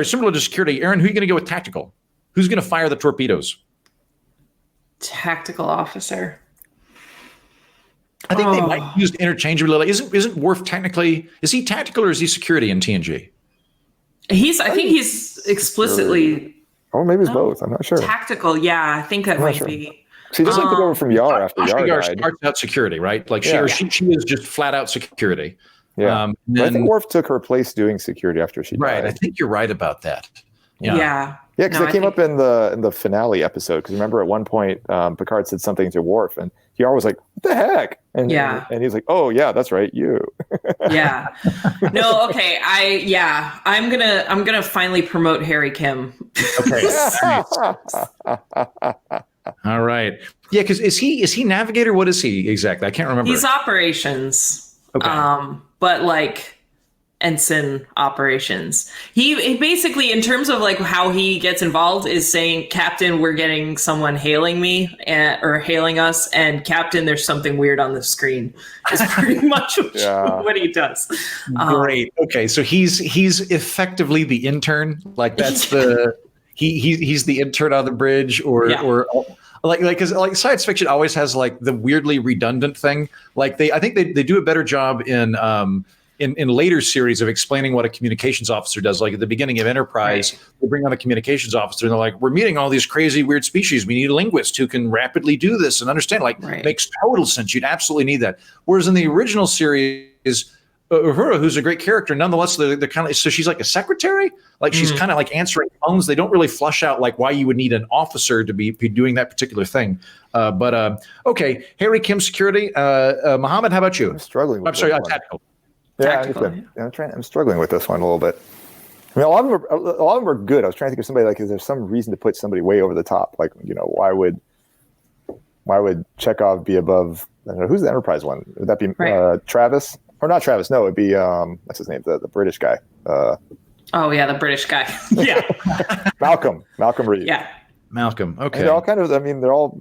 [SPEAKER 1] similar to security, Erin, who are you going to go with tactical? Who's going to fire the torpedoes?
[SPEAKER 2] Tactical officer.
[SPEAKER 1] I think they might be used interchangeably. Isn't Worf technically, is he tactical or is he security in TNG?
[SPEAKER 2] I think he's explicitly.
[SPEAKER 3] Or maybe it's both. I'm not sure.
[SPEAKER 2] Tactical, yeah, I think that might be.
[SPEAKER 3] She just took over from Yar after Yar died.
[SPEAKER 1] Starts out security, right? She is just flat out security.
[SPEAKER 3] Yeah. I think Worf took her place doing security after she died.
[SPEAKER 1] Right. I think you're right about that.
[SPEAKER 2] Yeah.
[SPEAKER 3] Yeah, because it came up in the finale episode. Because remember, at one point, Picard said something to Worf, and Yar was like, "What the heck?" And he's like, "Oh yeah, that's right, you."
[SPEAKER 2] Yeah. No. Okay. I'm gonna finally promote Harry Kim.
[SPEAKER 1] Okay. All right. Yeah, because is he navigator? What is he exactly? I can't remember.
[SPEAKER 2] He's operations. Okay. But ensign operations. He basically, in terms of how he gets involved, is saying, "Captain, we're getting someone hailing me or hailing us," and "Captain, there's something weird on the screen." Is pretty much what he does.
[SPEAKER 1] Great. Okay, so he's effectively the intern. That's he's the intern on the bridge, or like because like science fiction always has like the weirdly redundant thing. Like I think they do a better job in later series of explaining what a communications officer does. Like at the beginning of Enterprise, they bring on a communications officer and they're like, we're meeting all these crazy weird species. We need a linguist who can rapidly do this and understand. Like makes total sense. You'd absolutely need that. Whereas in the original series, Uhura, who's a great character, nonetheless, they're kind of, so she's like a secretary. Like she's kind of like answering phones. They don't really flush out like why you would need an officer to be doing that particular thing. Okay, Harry Kim security. Mohamed, how about you?
[SPEAKER 3] I'm struggling.
[SPEAKER 1] I'm sorry, tactical.
[SPEAKER 3] Yeah, I'm struggling with this one a little bit. I mean, a lot of them are good. I was trying to think of somebody like, is there some reason to put somebody way over the top? Like, why would Chekhov be above? I don't know, who's the Enterprise one? Would that be Travis? Or not Travis? No, it'd be what's his name? The British guy.
[SPEAKER 2] The British guy. Yeah,
[SPEAKER 3] Malcolm Reed.
[SPEAKER 2] Yeah,
[SPEAKER 1] Malcolm. Okay,
[SPEAKER 3] and they're all kind of. I mean, they're all.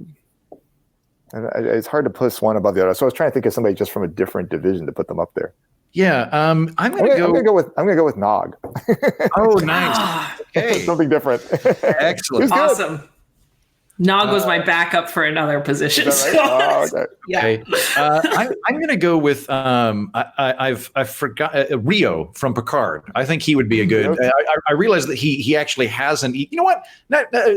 [SPEAKER 3] It's hard to put one above the other. So I was trying to think of somebody just from a different division to put them up there.
[SPEAKER 1] Yeah, I'm gonna go
[SPEAKER 3] with Nog.
[SPEAKER 1] Oh, nice. Okay,
[SPEAKER 3] something different.
[SPEAKER 1] Excellent.
[SPEAKER 2] Awesome. Nog was my backup for another position.
[SPEAKER 3] Is that right?
[SPEAKER 1] Okay. I'm going to go with I've forgot Rio from Picard. I think he would be a good. I realize that he actually has an. You know what?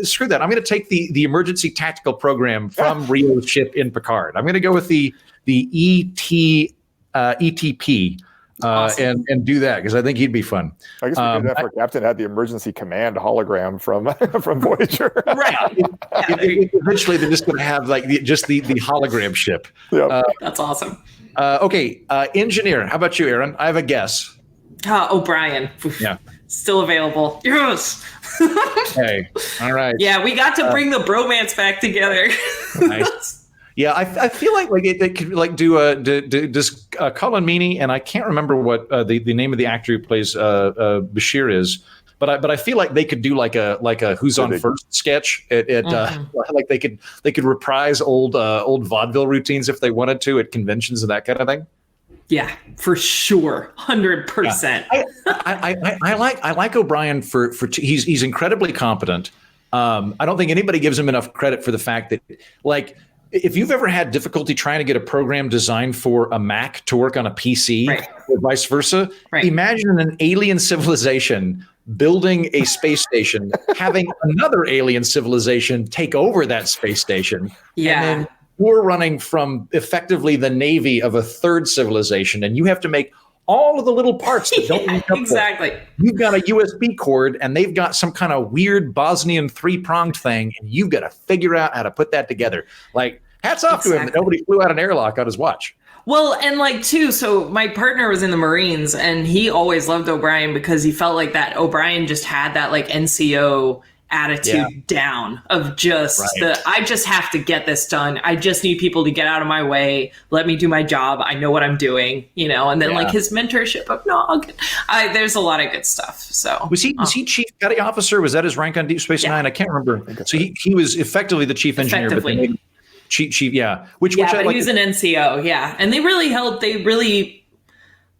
[SPEAKER 1] Screw that. I'm going to take the emergency tactical program from Rio's ship in Picard. I'm going to go with the ETP.
[SPEAKER 2] Awesome.
[SPEAKER 1] And do that because I think he'd be fun.
[SPEAKER 3] I guess we did that for Captain had the emergency command hologram from Voyager.
[SPEAKER 2] Right.
[SPEAKER 1] Eventually, they're just going to have like the hologram ship.
[SPEAKER 3] Yep.
[SPEAKER 2] That's awesome.
[SPEAKER 1] Okay, engineer. How about you, Erin? I have a guess.
[SPEAKER 2] O'Brien.
[SPEAKER 1] Yeah.
[SPEAKER 2] Still available. Yes.
[SPEAKER 1] Okay. All right.
[SPEAKER 2] Yeah, we got to bring the bromance back together.
[SPEAKER 1] Nice. Yeah, I feel like they could like do Colin Meaney, and I can't remember what the name of the actor who plays Bashir is, but I feel like they could do like a Who's on First sketch. Like they could reprise old vaudeville routines if they wanted to at conventions and that kind of thing.
[SPEAKER 2] Yeah, for sure, 100%.
[SPEAKER 1] I like O'Brien for he's incredibly competent. I don't think anybody gives him enough credit for the fact that like. If you've ever had difficulty trying to get a program designed for a Mac to work on a PC or vice versa, imagine an alien civilization building a space station, having another alien civilization take over that space station.
[SPEAKER 2] Yeah.
[SPEAKER 1] And then we're running from effectively the navy of a third civilization, and you have to make all of the little parts that don't link up.
[SPEAKER 2] Exactly.
[SPEAKER 1] You've got a USB cord and they've got some kind of weird Bosnian 3-pronged thing, and you've got to figure out how to put that together. Like, hats off to him that nobody flew out an airlock on his watch.
[SPEAKER 2] Well, and like too, so my partner was in the Marines and he always loved O'Brien because he felt like that O'Brien just had that like NCO attitude down of just I just have to get this done. I just need people to get out of my way. Let me do my job. I know what I'm doing, and then like his mentorship of Nog. There's a lot of good stuff. So
[SPEAKER 1] was he chief petty officer? Was that his rank on Deep Space Nine? I can't remember. So he was effectively the chief engineer, but they made chief, which
[SPEAKER 2] but
[SPEAKER 1] like,
[SPEAKER 2] he was an NCO, and they really helped. They really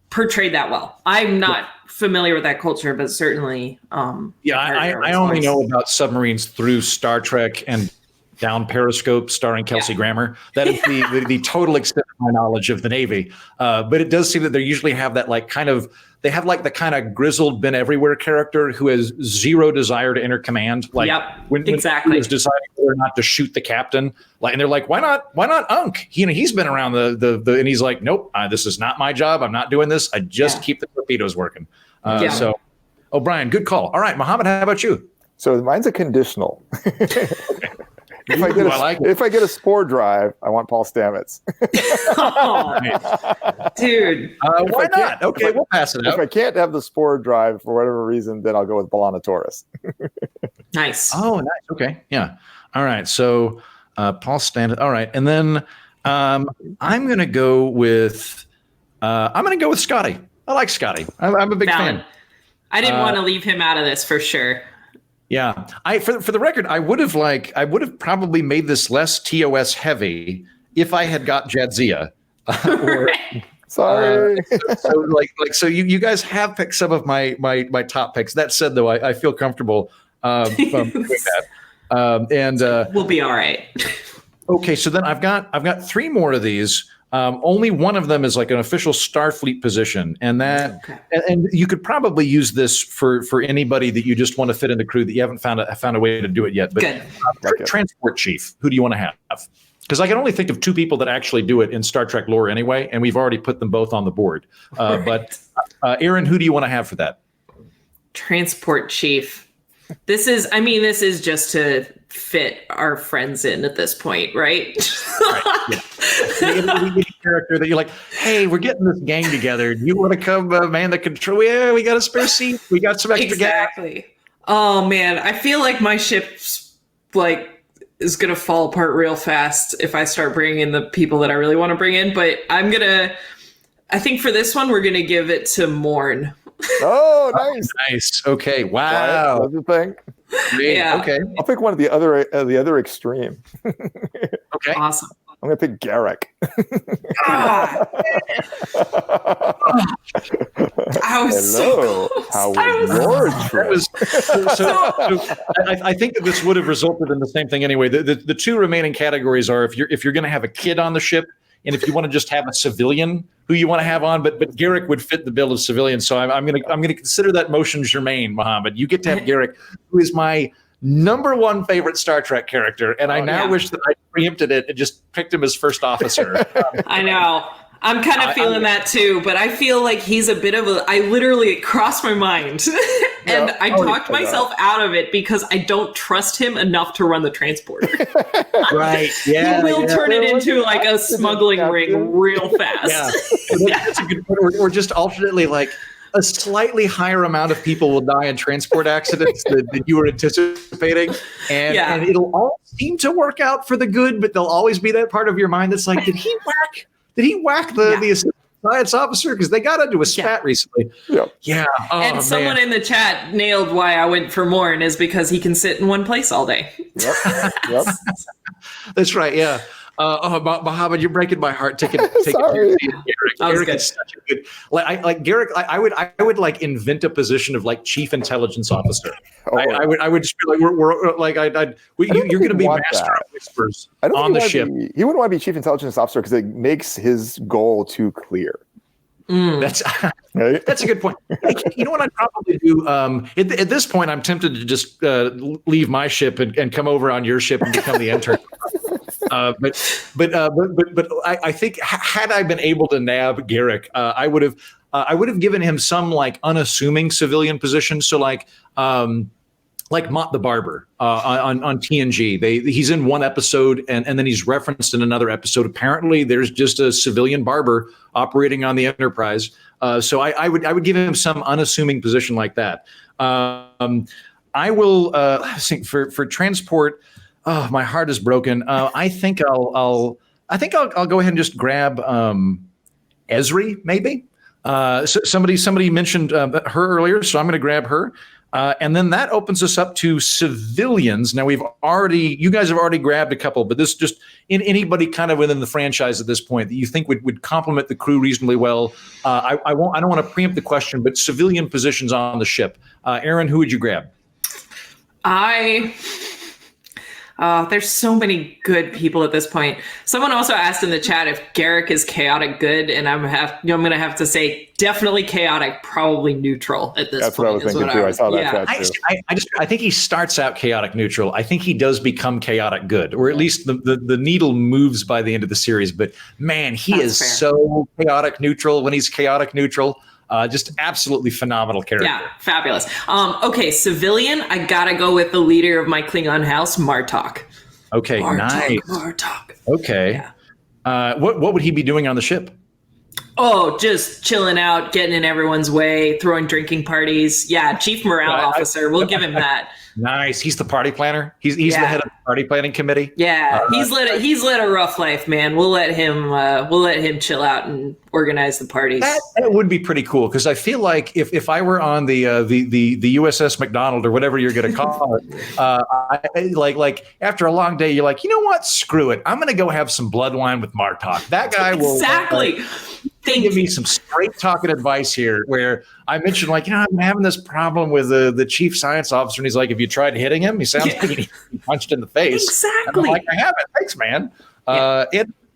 [SPEAKER 2] portrayed that well. I'm not familiar with that culture, but certainly,
[SPEAKER 1] I only know about submarines through Star Trek and Down Periscope, starring Kelsey Grammer. That is the total extent of my knowledge of the Navy. But it does seem that they usually have that like kind of. They have like the kind of grizzled, been everywhere character who has zero desire to enter command. Like when he was deciding whether or not to shoot the captain, like, and they're like, why not Unk? He's been around the and he's like, nope, this is not my job. I'm not doing this. I just keep the torpedoes working. So, O'Brien, good call. All right, Mohamed, how about you?
[SPEAKER 3] So mine's a conditional. If I get a spore drive, I want Paul Stamets.
[SPEAKER 2] Dude.
[SPEAKER 1] Why not? Okay, we'll pass it out.
[SPEAKER 3] If I can't have the spore drive for whatever reason, then I'll go with B'Elanna Torres.
[SPEAKER 2] Nice.
[SPEAKER 1] Oh, nice. Okay. Yeah. All right. So Paul Stamets. All right. And then I'm going to go with Scotty. I like Scotty. I'm a big fan.
[SPEAKER 2] I didn't want to leave him out of this for sure.
[SPEAKER 1] Yeah, for the record, I would have probably made this less TOS heavy if I had got Jadzia.
[SPEAKER 3] Sorry.
[SPEAKER 1] So you guys have picked some of my top picks. That said, though, I feel comfortable from doing that.
[SPEAKER 2] We'll be all right.
[SPEAKER 1] Okay, so then I've got 3 more of these. Only one of them is like an official Starfleet position, and and you could probably use this for anybody that you just want to fit in the crew that you haven't found a way to do it yet. But transport chief, who do you want to have? Because I can only think of 2 people that actually do it in Star Trek lore anyway, and we've already put them both on the board. But Erin, who do you want to have for that?
[SPEAKER 2] Transport chief. This is just to fit our friends in at this point, right?
[SPEAKER 1] Right, yeah. We get a character that you're like, hey, we're getting this gang together. Do you want to come man the control? Yeah, we got a spare seat. We got some extra gas.
[SPEAKER 2] Oh man, I feel like my ship's is gonna fall apart real fast if I start bringing in the people that I really want to bring in. But I think for this one, we're gonna give it to Morn.
[SPEAKER 3] Oh, nice.
[SPEAKER 1] Nice. Okay. Wow.
[SPEAKER 3] That's the thing.
[SPEAKER 2] Yeah.
[SPEAKER 1] Okay.
[SPEAKER 3] I'll pick one of the other extreme.
[SPEAKER 1] Okay.
[SPEAKER 2] Awesome.
[SPEAKER 3] I'm gonna pick Garrick. Hello. How was your trip?
[SPEAKER 1] I think that this would have resulted in the same thing anyway. The 2 remaining categories are if you're going to have a kid on the ship, and if you want to just have a civilian who you want to have on, but Garrick would fit the bill of civilian. So I'm gonna consider that motion germane, Mohamed. You get to have Garrick, who is my number 1 favorite Star Trek character, and I wish that I preempted it and just picked him as first officer.
[SPEAKER 2] I know. I'm kind of feeling that too, but I feel like he's a bit of it crossed my mind. And I talked myself out of it because I don't trust him enough to run the transporter.
[SPEAKER 1] Right. Yeah.
[SPEAKER 2] He will turn it into like a smuggling ring real fast.
[SPEAKER 1] Yeah. That's a good point. Or just alternately a slightly higher amount of people will die in transport accidents than you were anticipating. And it'll all seem to work out for the good, but there'll always be that part of your mind that's like, did he whack the assistant science officer? Because they got into a spat recently. Yeah. Oh,
[SPEAKER 2] and someone in the chat nailed why I went for Morn is because he can sit in one place all day.
[SPEAKER 3] Yep.
[SPEAKER 1] That's right. Yeah. Mohamed, you're breaking my heart. Taking
[SPEAKER 3] Sorry.
[SPEAKER 1] Garrick is such a good. Garrick. I would invent a position of chief intelligence officer. I would just be you're going to be master of whispers on the ship.
[SPEAKER 3] He wouldn't want to be chief intelligence officer because it makes his goal too clear.
[SPEAKER 1] That's a good point. You know what I'd probably do? At this point, I'm tempted to just leave my ship and come over on your ship and become the intern. But I think had I been able to nab Garrick, I would have given him some unassuming civilian position. So like Mott the Barber on TNG. He's in one episode and then he's referenced in another episode. Apparently, there's just a civilian barber operating on the Enterprise. So I would give him some unassuming position like that. I will think for transport. Oh, my heart is broken. I think I'll go ahead and just grab Esri, maybe. So somebody mentioned her earlier, so I'm going to grab her. And then that opens us up to civilians. Now you guys have already grabbed a couple, but this just in anybody kind of within the franchise at this point that you think would complement the crew reasonably well. I don't want to preempt the question, but civilian positions on the ship. Erin, who would you grab?
[SPEAKER 2] There's so many good people at this point. Someone also asked in the chat if Garrick is chaotic good, and I'm going to have to say definitely chaotic, probably neutral at this point.
[SPEAKER 3] That's what I was thinking too. I saw that chat too.
[SPEAKER 1] I think he starts out chaotic neutral. I think he does become chaotic good, or at least the needle moves by the end of the series. But man, he is fair. So chaotic neutral when he's chaotic neutral. Just absolutely phenomenal character. Yeah,
[SPEAKER 2] fabulous. Okay, civilian, I gotta go with the leader of my Klingon house, Martok.
[SPEAKER 1] Okay, nice.
[SPEAKER 2] Martok.
[SPEAKER 1] Okay. Yeah. What would he be doing on the ship?
[SPEAKER 2] Oh, just chilling out, getting in everyone's way, throwing drinking parties. Yeah, chief morale officer. We'll give him that.
[SPEAKER 1] Nice. He's the party planner. He's the head of the party planning committee.
[SPEAKER 2] Yeah, he's led a rough life, man. We'll let him chill out and organize the parties.
[SPEAKER 1] That would be pretty cool because I feel like if I were on the USS Macdonald or whatever you're going to call it, like after a long day, you're like, you know what? Screw it. I'm going to go have some blood wine with Martok. That guy will
[SPEAKER 2] exactly.
[SPEAKER 1] give me some straight talking advice here where I mentioned like, I'm having this problem with the chief science officer. And he's like, have you tried hitting him? He sounds like he punched in the face.
[SPEAKER 2] Exactly.
[SPEAKER 1] And I'm like, I haven't. Thanks, man.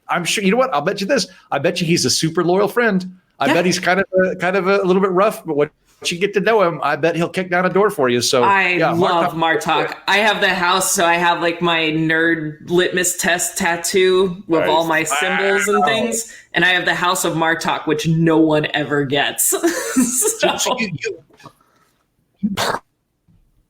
[SPEAKER 1] I'm sure, you know what? I'll bet you this. I bet you he's a super loyal friend. I bet he's kind of a little bit rough, but once you get to know him, I bet he'll kick down a door for you. So
[SPEAKER 2] I love Martok. I have the house, so I have like my nerd litmus test tattoo with all my symbols and things, and I have the House of Martok, which no one ever gets.
[SPEAKER 1] So you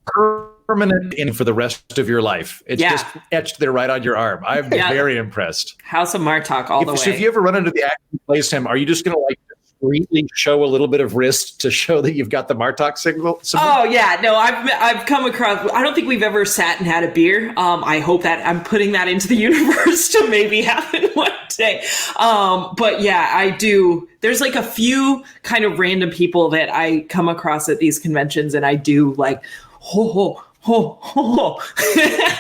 [SPEAKER 1] permanent in for the rest of your life. It's just etched there right on your arm. I'm very impressed.
[SPEAKER 2] House of Martok all the way.
[SPEAKER 1] So if you ever run into the actor who plays him, are you just going to like discreetly show a little bit of wrist to show that you've got the Martok symbol?
[SPEAKER 2] Oh yeah, no, I've come across. I don't think we've ever sat and had a beer. I hope that I'm putting that into the universe to maybe happen one day. But yeah, I do. There's like a few kind of random people that I come across at these conventions, and I do like ho ho ho ho.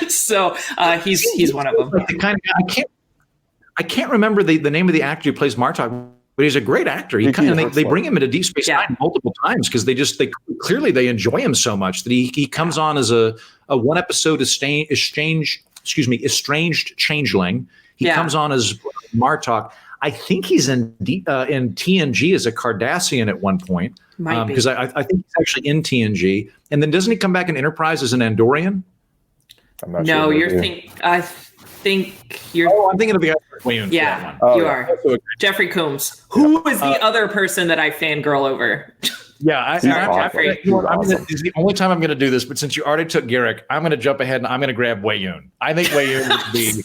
[SPEAKER 2] So he's one of them.
[SPEAKER 1] Like the kind of guy, I can't remember the name of the actor who plays Martok. But he's a great actor. They bring him into Deep Space Nine multiple times because they clearly enjoy him so much that he comes on as a one episode estranged changeling. He comes on as Martok. I think he's in TNG as a Cardassian at one point because I think he's actually in TNG. And then doesn't he come back in Enterprise as an Andorian?
[SPEAKER 3] I'm not
[SPEAKER 2] no,
[SPEAKER 3] sure.
[SPEAKER 2] you're thinking. I think you're.
[SPEAKER 1] Oh, I'm thinking of the other Williams.
[SPEAKER 2] Yeah, you are. Jeffrey Combs. Who is the other person that I fangirl over?
[SPEAKER 1] Yeah,
[SPEAKER 2] Jeffrey.
[SPEAKER 1] This is the only time I'm going to do this, but since you already took Garrick, I'm going to jump ahead and I'm going to grab Wei-Yun. I think Wei-Yun would be.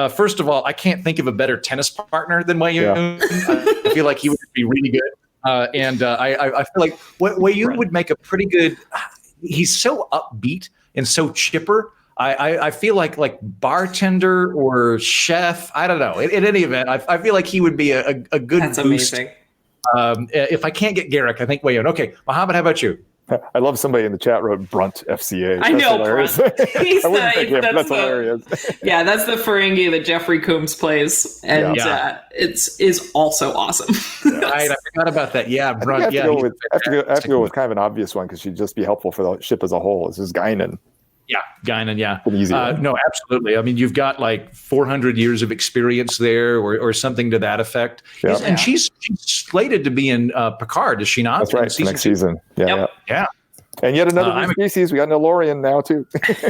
[SPEAKER 1] First of all, I can't think of a better tennis partner than Wei-Yun. I feel like he would be really good, and I feel like Wei-Yun would make a pretty good. He's so upbeat and so chipper. I feel like bartender or chef. I don't know. In any event, I feel like he would be a good
[SPEAKER 2] That's
[SPEAKER 1] boost.
[SPEAKER 2] amazing.
[SPEAKER 1] If I can't get Garrick, I think Wei-Yun. Okay, Mohamed, how about you?
[SPEAKER 3] I love somebody in the chat wrote Brunt FCA.
[SPEAKER 2] I know, Brunt.
[SPEAKER 3] I wouldn't pick him, but that's hilarious.
[SPEAKER 2] Yeah, that's the Ferengi that Jeffrey Combs plays, and is also awesome.
[SPEAKER 1] Right, I forgot about that. Yeah, Brunt.
[SPEAKER 3] I have to go with kind of an obvious one because she'd just be helpful for the ship as a whole. This is Guinan.
[SPEAKER 1] Yeah, Guinan, yeah.
[SPEAKER 3] Easy
[SPEAKER 1] no, absolutely. I mean, you've got like 400 years of experience there or something to that effect.
[SPEAKER 3] Yeah.
[SPEAKER 1] And she's slated to be in Picard, is she not?
[SPEAKER 3] That's right, next season. Yeah. And yet another new species. We got an Elorian now, too.
[SPEAKER 1] That's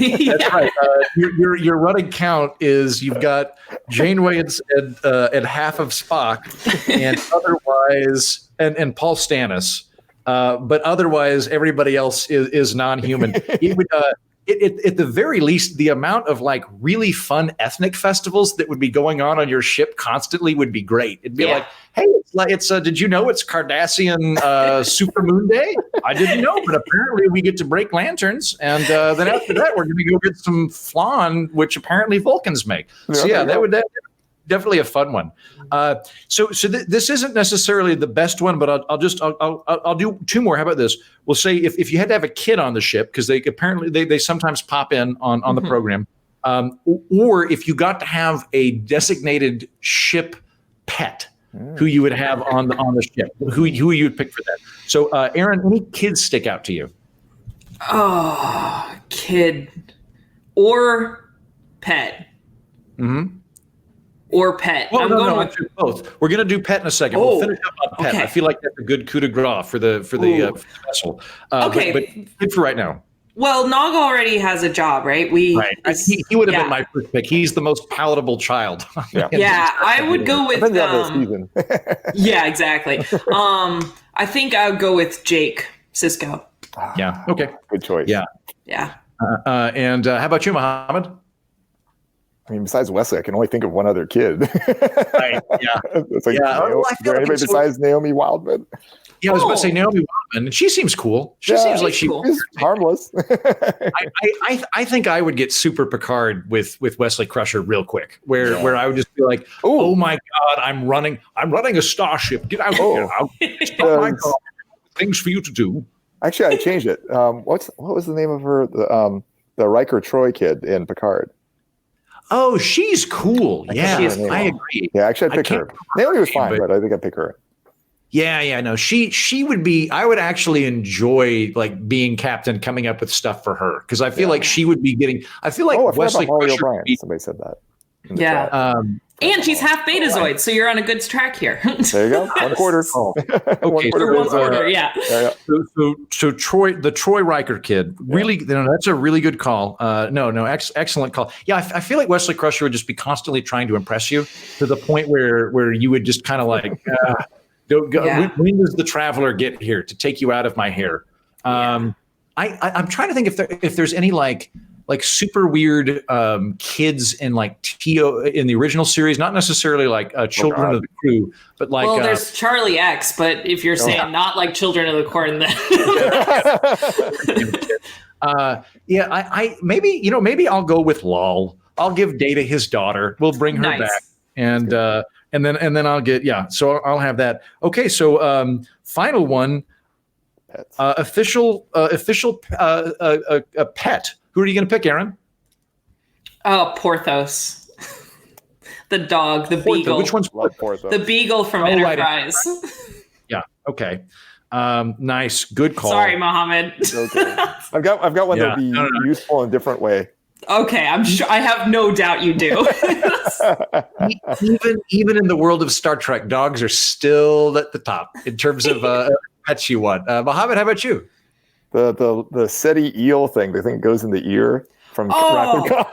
[SPEAKER 1] right. Your running count is you've got Janeway and half of Spock and otherwise, and Paul Stannis. But otherwise, everybody else is non-human. It would, at the very least, the amount of like really fun ethnic festivals that would be going on your ship constantly would be great. It'd be like, hey, it's did you know it's Cardassian Super Moon Day? I didn't know, but apparently we get to break lanterns, and then after that we're going to go get some flan, which apparently Vulcans make. So that would definitely a fun one. So this isn't necessarily the best one, but I'll do two more. How about this? We'll say if you had to have a kid on the ship, because they sometimes pop in on the program, or if you got to have a designated ship pet, who you would have on the ship, who you would pick for that. So Erin, any kids stick out to you?
[SPEAKER 2] Oh, kid or pet.
[SPEAKER 1] Mm-hmm.
[SPEAKER 2] Or pet.
[SPEAKER 1] Well, I'm going with both. We're going to do pet in a second. We'll finish up on pet.
[SPEAKER 2] Okay.
[SPEAKER 1] I feel like that's a good coup de grace for the special.
[SPEAKER 2] Okay,
[SPEAKER 1] but good for right now.
[SPEAKER 2] Well, Nog already has a job, right? He
[SPEAKER 1] would have been my first pick. He's the most palatable child.
[SPEAKER 2] I would go with. Yeah, exactly. I think I would go with Jake Sisko.
[SPEAKER 1] Yeah. Okay.
[SPEAKER 3] Good choice.
[SPEAKER 2] Yeah.
[SPEAKER 1] And how about you, Mohamed?
[SPEAKER 3] I mean, besides Wesley, I can only think of one other kid.
[SPEAKER 1] Right. Yeah.
[SPEAKER 3] It's like, is there anybody besides Naomi Wildman?
[SPEAKER 1] Yeah, I was about to say Naomi Wildman, and she seems cool. She seems like she's
[SPEAKER 3] harmless.
[SPEAKER 1] I think I would get Super Picard with Wesley Crusher real quick, where I would just be like, oh my God, I'm running a starship. Get out here. Stop my car. Things for you to do.
[SPEAKER 3] Actually, I changed it. What was the name of her? The Riker Troy kid in Picard.
[SPEAKER 1] Oh, she's cool. Yeah, I agree.
[SPEAKER 3] Yeah, actually, I'd pick her. Naomi was fine, but I think I'd pick her.
[SPEAKER 1] Yeah, no. She would be. I would actually enjoy like being captain, coming up with stuff for her because I feel like she would be getting. I feel like Wesley
[SPEAKER 3] Molly
[SPEAKER 1] Crusher
[SPEAKER 3] O'Brien. Somebody said that.
[SPEAKER 2] Yeah. And she's half Betazoid, so you're on a good track here.
[SPEAKER 3] There you go. 1/4.
[SPEAKER 1] Oh, okay.
[SPEAKER 3] One quarter,
[SPEAKER 2] yeah.
[SPEAKER 1] So Troy, the Troy Riker kid, really, that's a really good call. Excellent call. Yeah, I feel like Wesley Crusher would just be constantly trying to impress you to the point where you would just kind of like, go. Yeah. When does the Traveler get here to take you out of my hair? I'm trying to think if there's any like super weird kids in like in the original series, not necessarily like Children of the Crew, but like
[SPEAKER 2] there's Charlie X, but if you're saying not like Children of the Corn, then
[SPEAKER 1] I maybe I'll go with Lol. I'll give Data his daughter. We'll bring her back, and then I'll get so I'll have that. Okay, so final one, official pet. Who are you going to pick, Erin?
[SPEAKER 2] Oh, Porthos. The dog, the beagle.
[SPEAKER 1] Which one's
[SPEAKER 3] Porthos?
[SPEAKER 2] The beagle from Enterprise.
[SPEAKER 1] Right. Yeah, okay. Nice. Good call.
[SPEAKER 2] Sorry, Mohamed.
[SPEAKER 3] Okay. I've got one that would be useful in a different way.
[SPEAKER 2] Okay, I'm sure. I have no doubt you do.
[SPEAKER 1] even in the world of Star Trek, dogs are still at the top in terms of pets you want. Mohamed, how about you?
[SPEAKER 3] The SETI eel thing, the thing that goes in the ear from Wrath of God.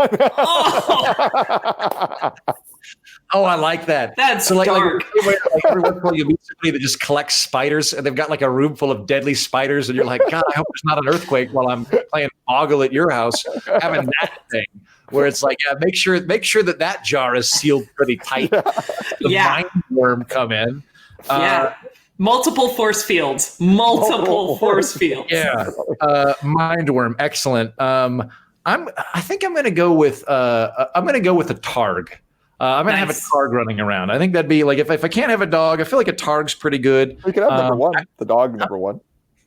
[SPEAKER 1] Oh, I like that.
[SPEAKER 2] That's so dark.
[SPEAKER 1] Every once in a while you'll meet somebody that just collects spiders, and they've got like a room full of deadly spiders, and you're like, God, I hope there's not an earthquake while I'm playing Boggle at your house, having that thing. Where it's like, make sure that jar is sealed pretty tight. The mind worm come in.
[SPEAKER 2] Multiple force fields. Multiple force fields.
[SPEAKER 1] Yeah. Mind worm. Excellent. I think I'm going to go with a Targ. I'm going to have a Targ running around. I think that'd be like if I can't have a dog, I feel like a Targ's pretty good.
[SPEAKER 3] We could have number one. The dog number one.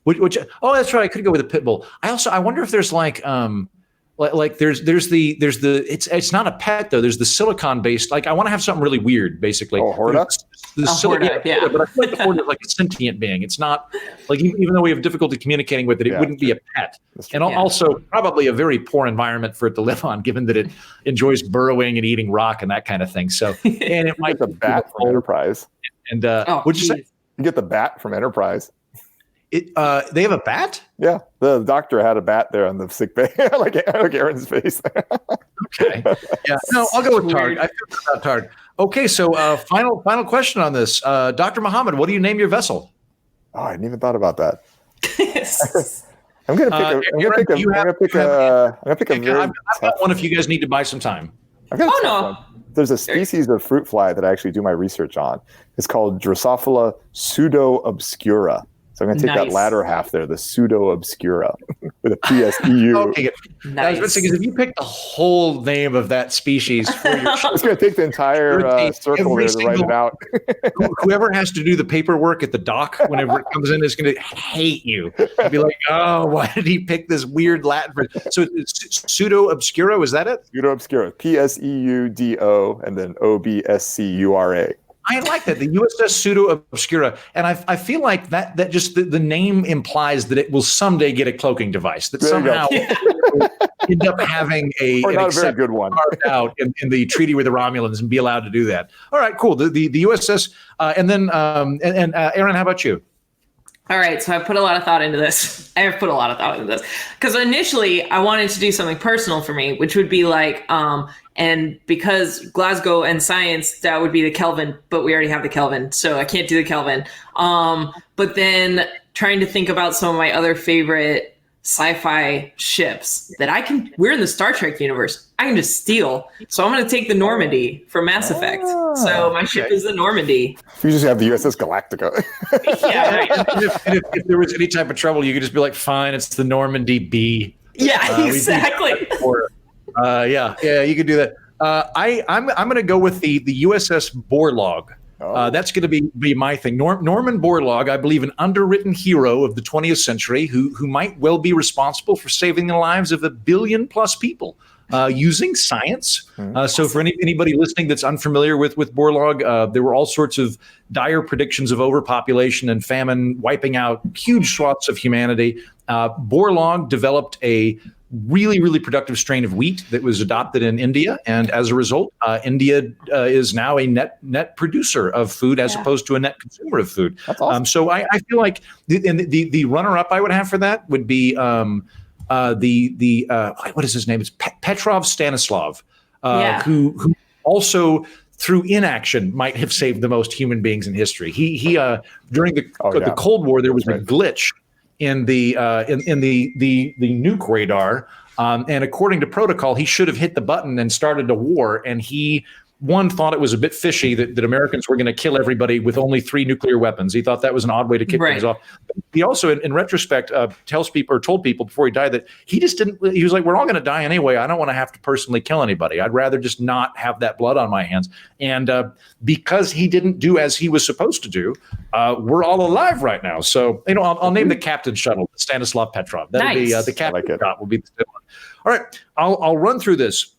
[SPEAKER 1] Which that's right. I could go with a pit bull. I wonder if there's like there's the it's not a pet though. There's the silicon based. Like I want to have something really weird, basically.
[SPEAKER 3] Oh, Horda.
[SPEAKER 1] Horda, but I feel like the Horda is like a sentient being. It's not like even though we have difficulty communicating with it, it wouldn't be a pet. And also probably a very poor environment for it to live on, given that it enjoys burrowing and eating rock and that kind of thing. So and it might
[SPEAKER 3] get the bat from Enterprise.
[SPEAKER 1] And what'd you say?
[SPEAKER 3] You get the bat from Enterprise.
[SPEAKER 1] They have a bat?
[SPEAKER 3] Yeah, the doctor had a bat there on the sick bay, like Erin's face.
[SPEAKER 1] Okay. Yeah. No, I'll go with Targ. I feel good about Targ. Okay, so final question on this, Dr. Mohamed. What do you name your vessel?
[SPEAKER 3] Oh, I hadn't even thought about that. I'm gonna pick a very.
[SPEAKER 1] I've got one. If you guys need to buy some time.
[SPEAKER 3] I've got a tough one. There's a species of fruit fly that I actually do my research on. It's called Drosophila pseudo-obscura. So I'm going to take that latter half there, the pseudo-obscura, with a PSEU.
[SPEAKER 1] Okay, nice. I was going to say, because if you pick the whole name of that species for your show,
[SPEAKER 3] it's going to take the entire circle there to write it out.
[SPEAKER 1] Whoever has to do the paperwork at the dock whenever it comes in is going to hate you. They'll be like, oh, why did he pick this weird Latin for? So it's pseudo-obscura, was that it?
[SPEAKER 3] Pseudo-obscura, PSEUDO, and then OBSCURA.
[SPEAKER 1] I like that, the USS Pseudo-Obscura, and I feel like that just the name implies that it will someday get a cloaking device that somehow will end up having an
[SPEAKER 3] not a very good one
[SPEAKER 1] carved out in the treaty with the Romulans and be allowed to do that. All right, cool. The USS, and then Erin, how about you?
[SPEAKER 2] All right, so I put a lot of thought into this. I have put a lot of thought into this because initially I wanted to do something personal for me, which would be like, and because Glasgow and science, that would be the Kelvin, but we already have the Kelvin, so I can't do the Kelvin. But then trying to think about some of my other favorite sci-fi ships that we're in the Star Trek universe. I can just steal. So I'm going to take the Normandy from Mass Effect. So my ship is the Normandy.
[SPEAKER 3] You just have the USS Galactica.
[SPEAKER 2] Yeah, right.
[SPEAKER 1] And if there was any type of trouble, you could just be like, fine, it's the Normandy B.
[SPEAKER 2] Yeah, exactly.
[SPEAKER 1] You could do that. I'm going to go with the USS Borlaug. That's going to be my thing. Norman Borlaug, I believe, an underwritten hero of the 20th century who might well be responsible for saving the lives of 1 billion plus people. using science. So for anybody listening that's unfamiliar with Borlaug, there were all sorts of dire predictions of overpopulation and famine wiping out huge swaths of humanity. Borlaug developed a really, really productive strain of wheat that was adopted in India. And as a result, India is now a net producer of food as opposed to a net consumer of food. That's awesome. So I feel like the runner-up I would have for that would be what is his name? It's Petrov Stanislav, who also through inaction might have saved the most human beings in history. He during the Cold War, there was a glitch in the nuke radar, and according to protocol, he should have hit the button and started a war. And he thought it was a bit fishy that Americans were going to kill everybody with only 3 nuclear weapons. He thought that was an odd way to kick things off. He also, in retrospect, told people before he died that he just didn't. He was like, "We're all going to die anyway. I don't want to have to personally kill anybody. I'd rather just not have that blood on my hands." And because he didn't do as he was supposed to do, we're all alive right now. So I'll name the captain shuttle Stanislav Petrov. That'll be the captain shot. Will be the one. All right, I'll run through this.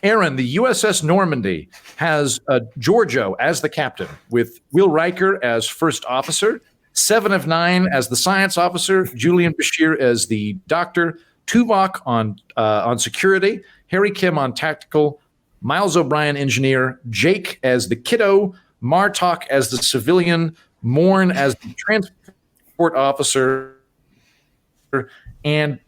[SPEAKER 1] Aaron, the USS Normandy has Giorgio as the captain, with Will Riker as first officer, Seven of Nine as the science officer, Julian Bashir as the doctor, Tuvok on security, Harry Kim on tactical, Miles O'Brien engineer, Jake as the kiddo, Martok as the civilian, Morn as the transport officer, and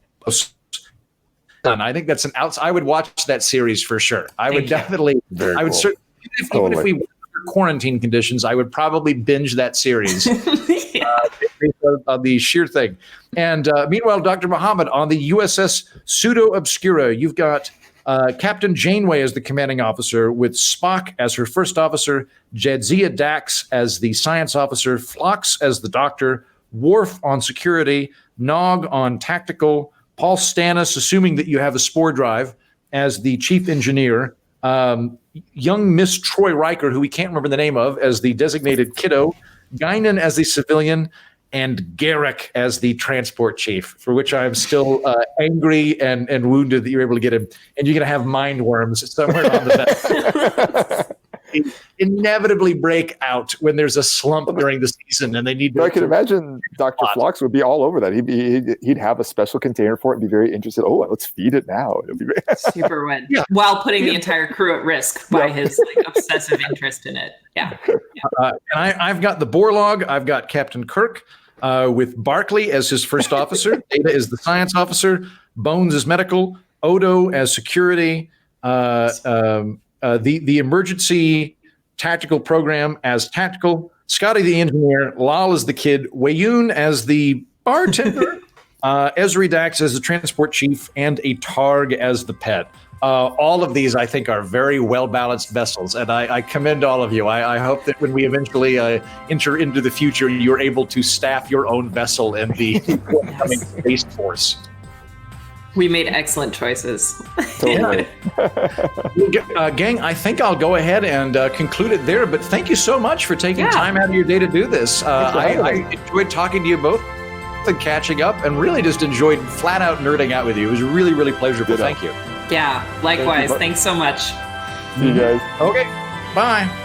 [SPEAKER 1] I think that's an outs. I would watch that series for sure. I would definitely. I would certainly, even if we were under quarantine conditions, I would probably binge that series on the sheer thing. And meanwhile, Dr. Mohamed on the USS Pseudo Obscura, you've got Captain Janeway as the commanding officer, with Spock as her first officer, Jadzia Dax as the science officer, Phlox as the doctor, Worf on security, Nog on tactical, Paul Stannis, assuming that you have a spore drive, as the chief engineer, young Miss Troy Riker, who we can't remember the name of, as the designated kiddo, Guinan as the civilian, and Garrick as the transport chief, for which I'm still angry and wounded that you're able to get him. And you're going to have mind worms somewhere on the back. Inevitably break out when there's a slump during the season and they need to.
[SPEAKER 3] I can imagine Dr. Phlox would be all over that. He'd have a special container for it and be very interested. Oh, let's feed it now. It'll be
[SPEAKER 2] super wet. Yeah. While putting the entire crew at risk by his obsessive interest in it. Yeah.
[SPEAKER 1] And I've got the Borlaug. I've got Captain Kirk with Barclay as his first officer. Data is the science officer. Bones is medical. Odo as security. The emergency tactical program as tactical, Scotty the engineer, Lal as the kid, Wayoon as the bartender, Ezri Dax as the transport chief, and a Targ as the pet. All of these, I think, are very well-balanced vessels, and I commend all of you. I hope that when we eventually enter into the future, you're able to staff your own vessel in the forthcoming Space Force.
[SPEAKER 2] We made excellent choices.
[SPEAKER 3] Totally.
[SPEAKER 1] Gang, I think I'll go ahead and conclude it there, but thank you so much for taking time out of your day to do this. I enjoyed talking to you both and catching up, and really just enjoyed flat out nerding out with you. It was really, really pleasurable. Thank you.
[SPEAKER 2] Yeah, likewise. Thanks so much.
[SPEAKER 3] See you guys.
[SPEAKER 1] Okay, bye.